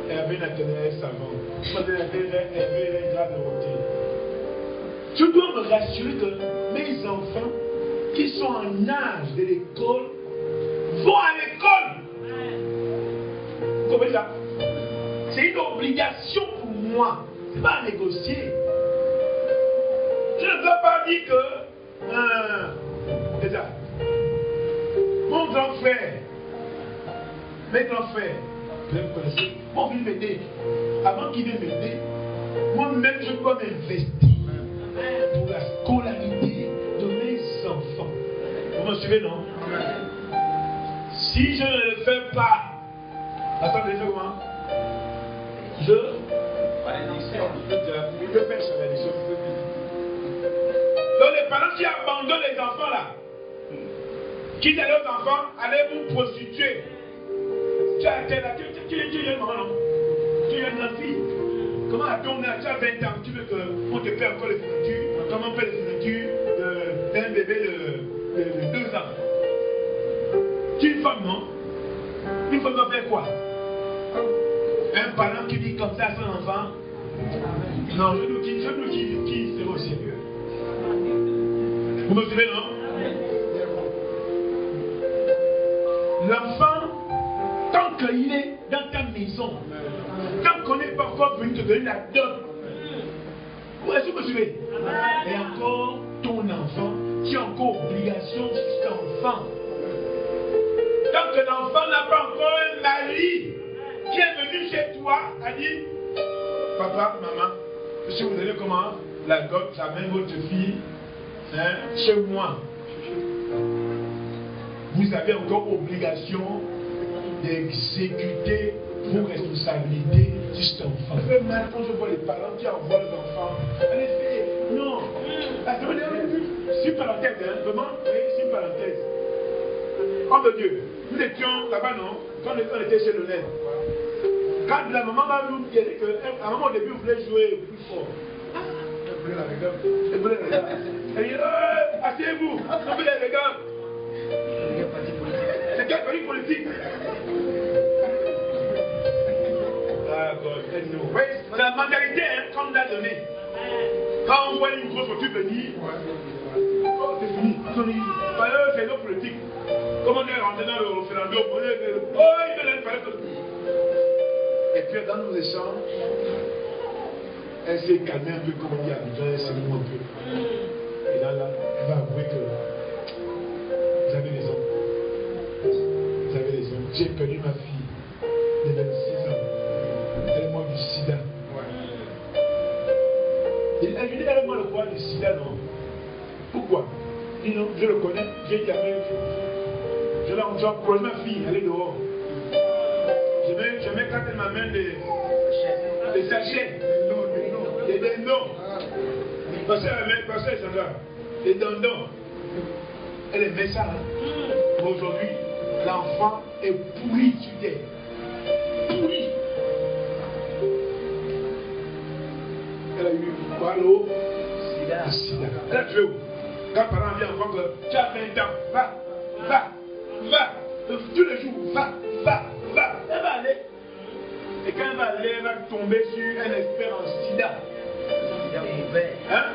Hervé Nathanaël Savant. Tu m'as donné Hervé Indra de Roté. Je dois me rassurer que mes enfants qui sont en âge de l'école vont à l'école. Vous comprenez ça? C'est une obligation pour moi. Ce n'est pas à négocier. Je ne dois pas dire que c'est ça. Mon grand frère, mes grands frères, vous connaissez, vont venir m'aider. Avant qu'ils viennent m'aider, moi-même je dois m'investir pour la scolarité de mes enfants. Vous me suivez, non? Si je ne le fais pas, Attendez, c'est comment? Je pêche à la mission. Donc les parents qui abandonnent les enfants là, qui disent à leurs enfants, allez vous prostituer. Tu as été là, tu es une maman, non? Tu es une grande fille. Comment à ton âge, tu as 20 ans, tu veux qu'on te paie encore les fournitures? Comment on paie les fournitures d'un bébé de 2 ans? Tu es une femme, non? Une femme doit faire quoi? Un parent qui dit comme ça à son enfant, non, je nous qui serait au sérieux. Vous me suivez, non? L'enfant, tant qu'il est dans ta maison, tant qu'on n'est pas encore venu te donner la dot, est-ce que vous me suivez? Et encore ton enfant, qui a encore obligation sur cet enfant. Tant que l'enfant n'a pas encore un mari qui est venu chez toi, a dit, papa, maman, si vous donnez comment la dot, la même votre fille, hein, chez moi, vous avez encore obligation d'exécuter vos responsabilités sur cet enfant. Ça fait mal quand je vois les parents qui envoient les enfants. Allez, fais, non. C'est une parenthèse, hein, vraiment, c'est une parenthèse. Homme de Dieu, nous étions là-bas, non? Quand on était chez le lait. Quand la maman m'a dit que la maman au début voulait jouer plus fort. Elle voulait la regarder. Elle dit, asseyez-vous, on veut les regarder. C'est quel parti politique? Ah, God, aide-nous. Oui, c'est la mentalité qu'on nous a donnée. Quand on voit une grosse voiture venir, oh, c'est fini. C'est nos politiques. Comme on est rentré dans le référendum, oh, il veut parler de. Et puis dans nos échanges, elle s'est calmée un peu, comme on dit à Abidjan, elle s'est mou un peu. Et là, elle va avouer que vous avez raison. Vous avez raison. J'ai perdu ma fille de 26 ans. Elle est morte du sida. Et elle lui dit, elle est morte le quoi du sida, non? Pourquoi? Il dit non, je le connais, j'ai jamais. Je l'ai encouragé ma fille, elle est dehors. Je mets quand elle m'amène des sachets, des dindons. Parce qu'elle Sandra, des dindons. Elle aimait ça. Hein? Aujourd'hui, l'enfant est pourri sur terre. Pourri. Elle a eu quoi, l'eau? Sida. Elle a tué où? Quand un parent vient encore que tu as 20 ans, va. Tous les jours, va. Elle va aller. Et quand elle va aller, elle va tomber sur un expert en sida. Hein?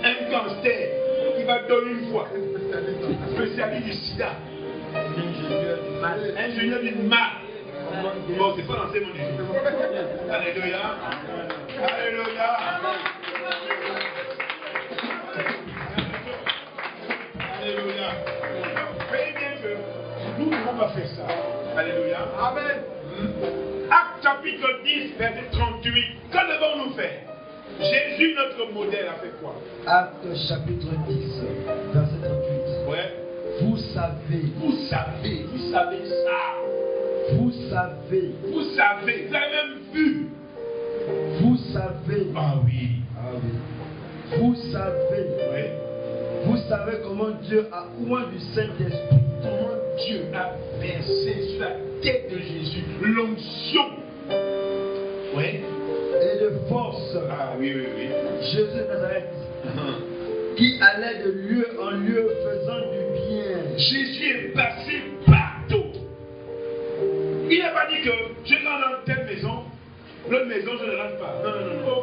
Un gangster qui va donner une fois. Spécialiste du sida. Ingénieur du mal. Bon, c'est pas lancé mon Dieu. Alléluia. Alléluia. Alléluia. Voyez bien que nous ne pouvons pas faire ça. Alléluia. Amen. Acte chapitre 10, verset 38. Que devons-nous faire? Jésus, notre modèle, a fait quoi? Acte chapitre 10, verset 38. Ouais. Vous savez ça. Vous savez. Vous avez même vu. Vous savez. Ah oui. Vous savez. Oui. Vous savez comment Dieu a oint du Saint-Esprit. Comment Dieu a versé sur la tête de Jésus l'onction. Oui. Et de force. Ah oui. Jésus de Nazareth. Qui allait de lieu en lieu faisant du bien. Jésus est passé partout. Il n'a pas dit que je rentre dans telle maison, l'autre maison je ne rentre pas. Non.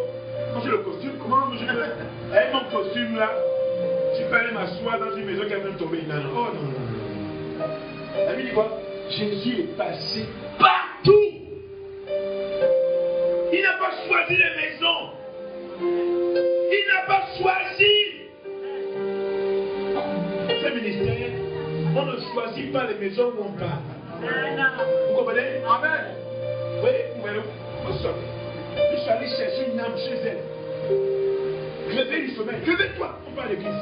Moi j'ai le costume, comment je peux. Avec mon costume là, je peux aller m'asseoir dans une maison qui va me tomber. Non. La Bible dit quoi? Jésus est passé partout. Il n'a pas choisi les maisons. Il n'a pas choisi. Ce ministère, on ne choisit pas les maisons où on part. Vous comprenez? Amen. Oui, je suis allé chercher une âme chez elle. Réveille du sommeil. Réveille-toi. On va à l'église.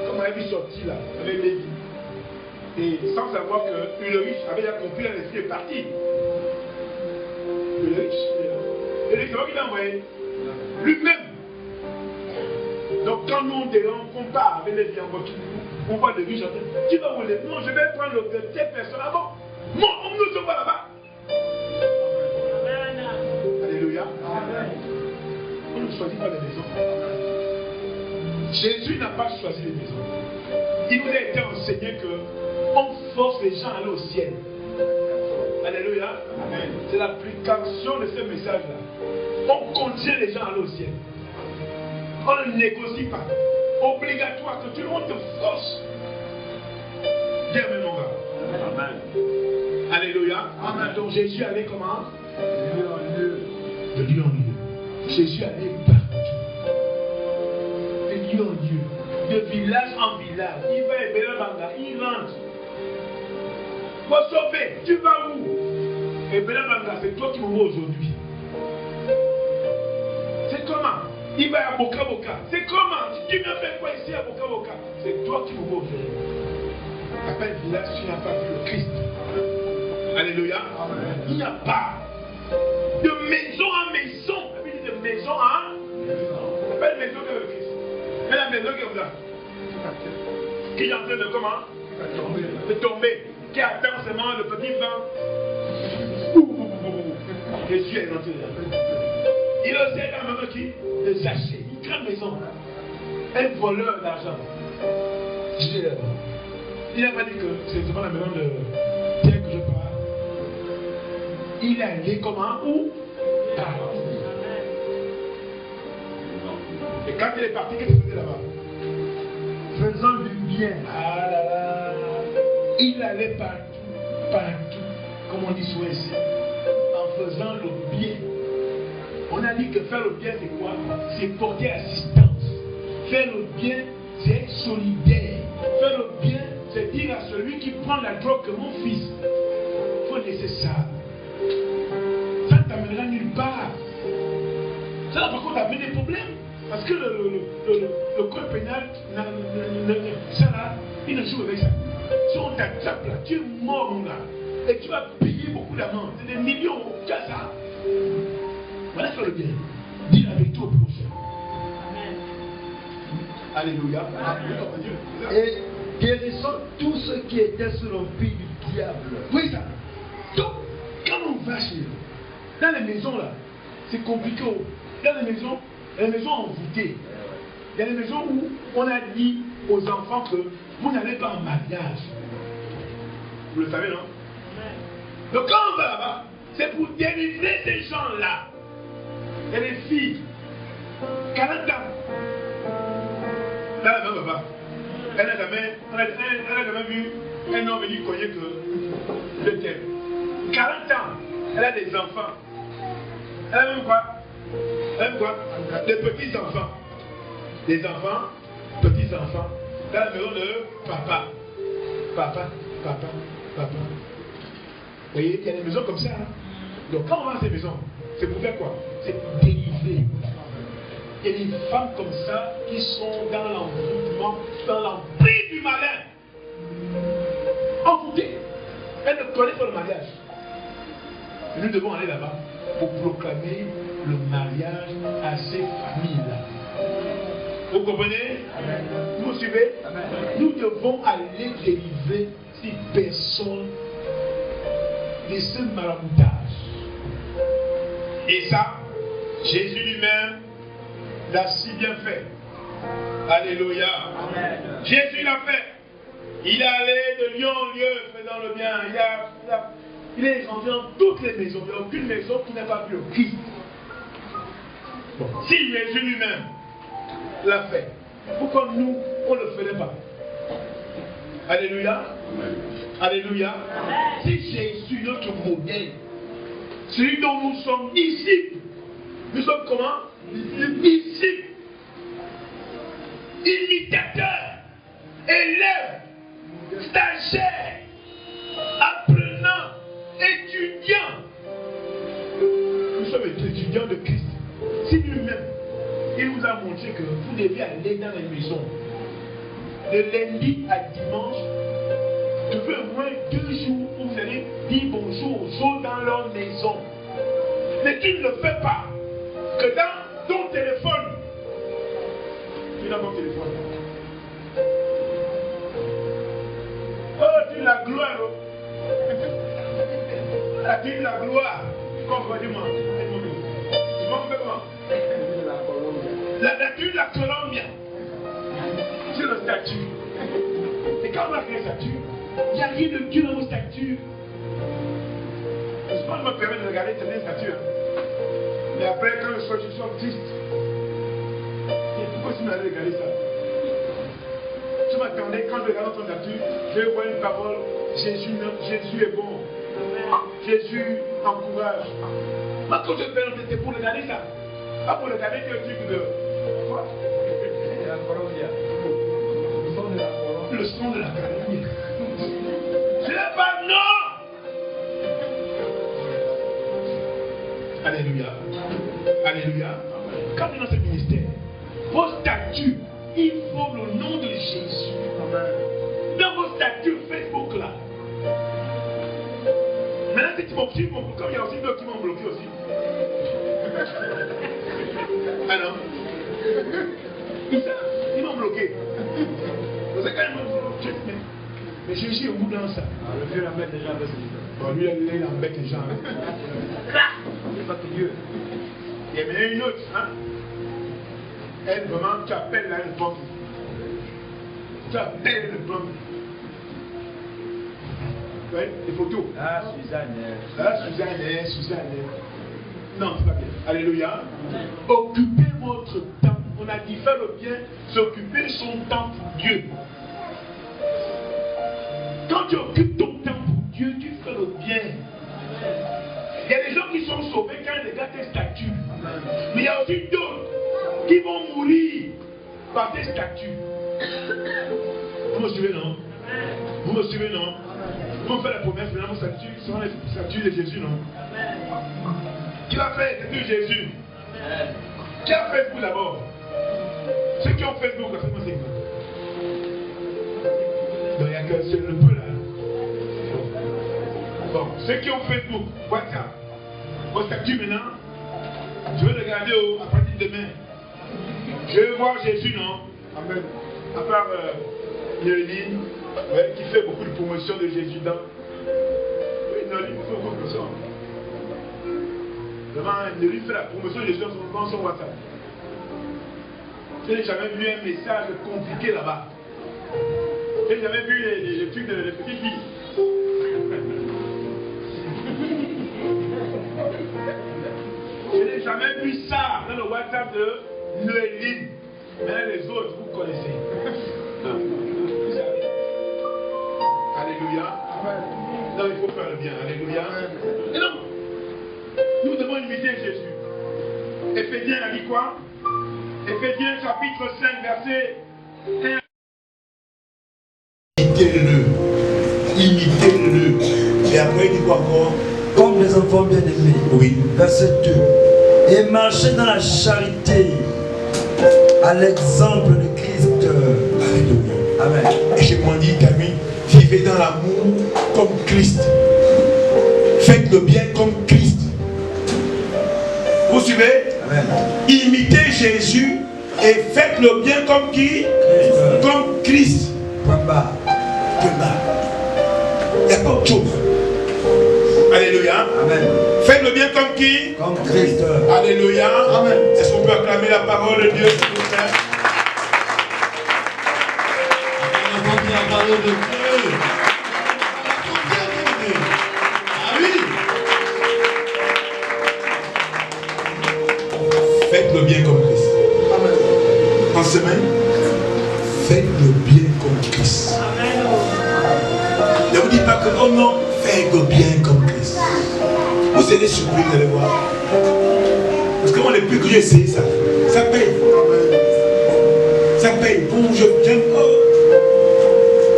Comme on avait vu sortir là, avec Lévi. Et sans savoir que le riche avait déjà compris, l'esprit est parti. Il est riche. Et c'est moi qui l'a envoyé. Lui-même. Donc quand nous on compare avec les gens, on voit les riches. Tu vas où les... Non, je vais prendre le de telle personne. Ah bon? Non, nous ne sommes pas là-bas. Alléluia. On ne choisit pas les maisons. Jésus n'a pas choisi les maisons. Il nous a été enseigné qu'on force les gens à aller au ciel. Alléluia. C'est l'application de ce message-là. On conduit les gens à aller au ciel. On ne négocie pas. Obligatoire que tout le monde te force. Dis amen, mon gars. Amen. Alléluia. Amen. Donc Jésus allait comment? De lieu en lieu. Jésus allait partout. De lieu en lieu. De village en village. Il va à Belabanga. Il rentre. Pour sauver. Tu vas où? Et Belabanga, c'est toi qui me vois aujourd'hui. C'est comment? Il va à Boka Boka. C'est comment? Tu viens faire quoi ici à Boka Boka? C'est toi qui me vois aujourd'hui. Appelle village, tu n'as pas vu le Christ. Alléluia. Amen. Il n'y a pas de maison en maison. De maison en maison. Pas de maison que le Christ. Mais la maison qui est là. Qui est en train de comment? De tomber. Qui attend seulement le petit vent. Jésus est rentré là. Il osait la maison qui? De Zaché. Une grande maison. Un voleur d'argent. Il n'a pas dit que c'est seulement la maison de Pierre que je parle. Il est allé comment? Où? Partout. Et quand il est parti, qu'est-ce qu'il faisait là-bas? Faisant du bien. Ah là là. Il allait partout, partout, comme on dit souvent ici, en faisant le bien. On a dit que faire le bien, c'est quoi? C'est porter assistance. Faire le bien, c'est être solidaire. Faire le bien, c'est dire à celui qui prend la drogue que mon fils, il faut laisser ça. Ça ne t'amènera nulle part. Ça va par contre amener des problèmes. Parce que le code pénal, ça là, il ne joue avec ça. Si on t'attrape là, tu es mort mon gars. Et tu vas payer beaucoup d'amende. C'est des millions. Tu as ça. Voilà, faire le bien. Dis la vérité au prochain. Amen. Alléluia. Amen. Et guérissons tous ceux qui étaient sous l'empire du diable. Oui, ça. Donc, quand on va chez nous, dans les maisons là, c'est compliqué. Dans les maisons envoûtées, il y a des maisons où on a dit aux enfants que vous n'allez pas en mariage. Vous le savez, non? Donc quand on va là-bas, c'est pour délivrer ces gens-là. Il y a des filles, 40 ans. Là, la même papa, elle n'a jamais vu un homme venir cogner que le thème. 40 ans, elle a des enfants. Elle a même quoi? Elle a même quoi? Des petits-enfants. Des enfants, petits-enfants. Dans la maison de papa. Papa. Vous voyez, il y a des maisons comme ça. Hein? Donc quand on va dans ces maisons, c'est pour faire quoi? C'est pour délivrer. Il y a des femmes comme ça qui sont dans l'envoûtement, dans l'emprise du malin. Envoûtées. Elles ne connaissent pas le mariage. Et nous devons aller là-bas pour proclamer le mariage à ces familles-là. Vous comprenez? Amen. Vous me suivez? Amen. Nous devons aller délivrer ces personnes de ce maraboutage. Et ça, Jésus lui-même l'a si bien fait. Alléluia. Amen. Jésus l'a fait. Il est allé de lieu en lieu faisant le bien. Il est rentré dans toutes les maisons. Il n'y a aucune maison qui n'a pas vu le Christ. Bon. Si Jésus lui-même l'a fait, pourquoi nous, on ne le ferait pas? Alléluia. Amen. Alléluia. Amen. Si Jésus, notre modèle, celui dont nous sommes disciples, nous sommes comment? Disciples, imitateurs, élèves, stagiaires, apprenants, étudiants. Nous sommes étudiants de Christ. Si lui-même, il vous a montré que vous devez aller dans les maisons, de lundi à dimanche, je veux au moins 2 jours où vous allez dire bonjour aux autres dans leur maison. Mais tu ne le fais pas. Que dans ton téléphone, tu as mon téléphone. Oh, tu as la gloire. La tu la gloire. Comment dis-moi? Tu m'en fais comment? La nature de la Colombie. C'est le statut. Et quand on a fait le statut, il n'y a rien de Dieu dans vos statuts. Je ne peux pas me permettre de regarder certaines statuts. Mais après, quand je suis triste, pourquoi tu m'as regardé ça? Je m'attendais, quand je regarde ton statut, je vais voir une parole. Jésus est bon. Jésus encourage. Moi, quand je fais, c'est pour regarder ça. Pas pour regarder que truc de. Quoi? Le son de la Colombie. Je n'ai pas non. Alléluia. Alléluia. Quand tu es dans ce ministère, vos statuts, il faut le nom de Jésus. Dans vos statuts Facebook là. Maintenant, si tu m'as bloqué, comme il y a aussi d'autres qui m'ont bloqué aussi. Ah non? Ils m'ont bloqué. Vous savez quand ils m'ont bloqué, mais Jésus est où dans ça? Le vieux l'embête déjà avec ça. Bon, lui, il embête les gens. C'est pas que Dieu. Il y a une autre, hein? Elle vraiment, tu appelles là une bombe. Tu appelles une bombe. Oui, les photos. Ah, Suzanne. Ah, Suzanne. Non, c'est pas bien. Alléluia. Occupez votre temps. On a dit faire le bien, s'occuper son temps pour Dieu. Quand tu occupes ton temps pour Dieu, tu fais le bien. Il y a des gens qui sont sauvés quand ils regardent tes statuts. Mais il y a aussi d'autres qui vont mourir par tes statuts. Vous me suivez, non? Vous me suivez, non? Vous me faites la promesse, maintenant, vos statuts seront les statuts de Jésus, non? Qui va faire les statuts de Jésus? Qui a Facebook d'abord? Ceux qui ont Facebook, faites-moi signe. Donc il n'y a qu'un seul le peu là. Bon, ceux qui ont Facebook, WhatsApp, vos statuts maintenant, je vais regarder à partir de demain. Je vais voir Jésus, non? Amen. À part Néline, qui fait beaucoup de promotion de Jésus dans. Oui, Néline fait beaucoup de promotion. Vraiment, Néline fait la promotion de Jésus dans son WhatsApp. Je n'ai jamais vu un message compliqué là-bas. Je n'ai jamais vu les trucs de les petites filles. Je n'ai jamais vu ça dans le WhatsApp de Néline. Mais les autres, vous connaissez. Alléluia. Non, il faut faire le bien. Alléluia. Et non. Nous devons imiter Jésus. Éphésiens a dit quoi? Éphésiens chapitre 5, verset 1. Imitez-le. Et après, il dit quoi encore? Comme les enfants bien-aimés. Oui. Verset 2. Et marchez dans la charité, à l'exemple de Christ. Alléluia. Amen. Et je m'en dis, Camille, vivez dans l'amour comme Christ. Faites le bien comme Christ. Vous suivez? Amen. Imitez Jésus et faites le bien comme qui? Christ. Comme Christ. Point barre. Point barre. Il n'y a pas autre chose. Alléluia. Amen. Faites le bien comme qui? Comme Christ. Alléluia. Amen. Est-ce qu'on peut acclamer la parole de Dieu, s'il vous plaît? On entend bien la parole de Dieu. Ah oui. Faites le bien comme Christ. Amen. En semaine, faites le bien comme Christ. Ne vous dites pas que, oh non, faites le bien comme Christ. Vous serez surpris, vous allez voir. Parce que moi, depuis que j'ai essayé ça, ça paye. Ça paye. Bon, j'aime.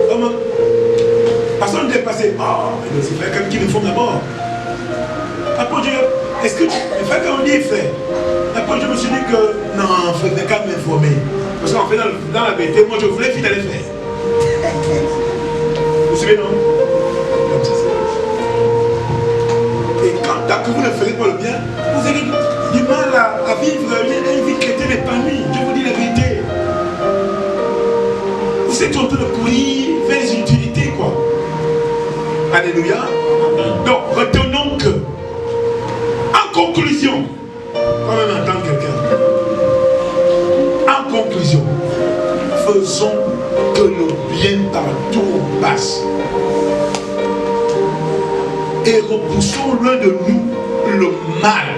Comment? Personne n'est passé. Oh, mais c'est frère comme qui me font d'abord. Après, est-ce que le frère quand on dit frère, après je me suis dit que non, frère, n'est qu'à m'informer. Parce qu'en fait, dans la vérité, moi je voulais finir les frères. Vous savez, non? Comme ça, et quand tant que vous ne ferez pas le bien, vous avez du mal à vivre une vie chrétienne épanouie. Je vous dis la vérité. Vous êtes en train de courir vers les utilités, quoi. Alléluia. Donc, retenons que, en conclusion, quand même entendre quelqu'un, en conclusion, faisons que le bien partout passe. Et repoussons loin de nous le mal.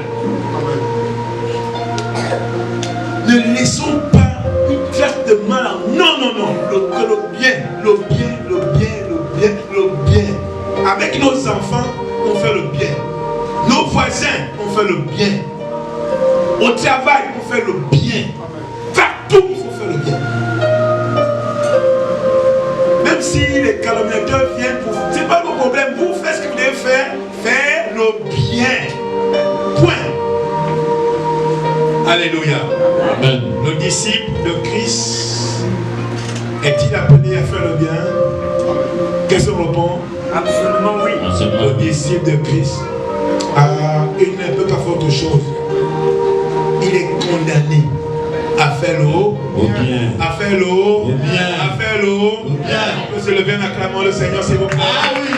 Ne laissons pas une trace de mal. Non, non, non. Que le bien, le bien, le bien, le bien, le bien. Avec nos enfants, on fait le bien. Nos voisins, on fait le bien. Au travail, on fait le bien. Partout, il faut faire le bien. Même si les calomniateurs viennent pour... Ce n'est pas le problème. Vous faites ce que vous devez faire. Faire le bien. Point. Alléluia. Amen. Le disciple de Christ est-il appelé à faire le bien? Qu'est-ce qu'on répond? Absolument oui. Le disciple de Christ, il ne peut pas faire autre chose. Il est condamné à faire l'eau, bien. à faire l'eau, Bien. à faire l'eau. Bien. On peut se lever en acclamant le Seigneur, s'il vous plaît. Ah oui.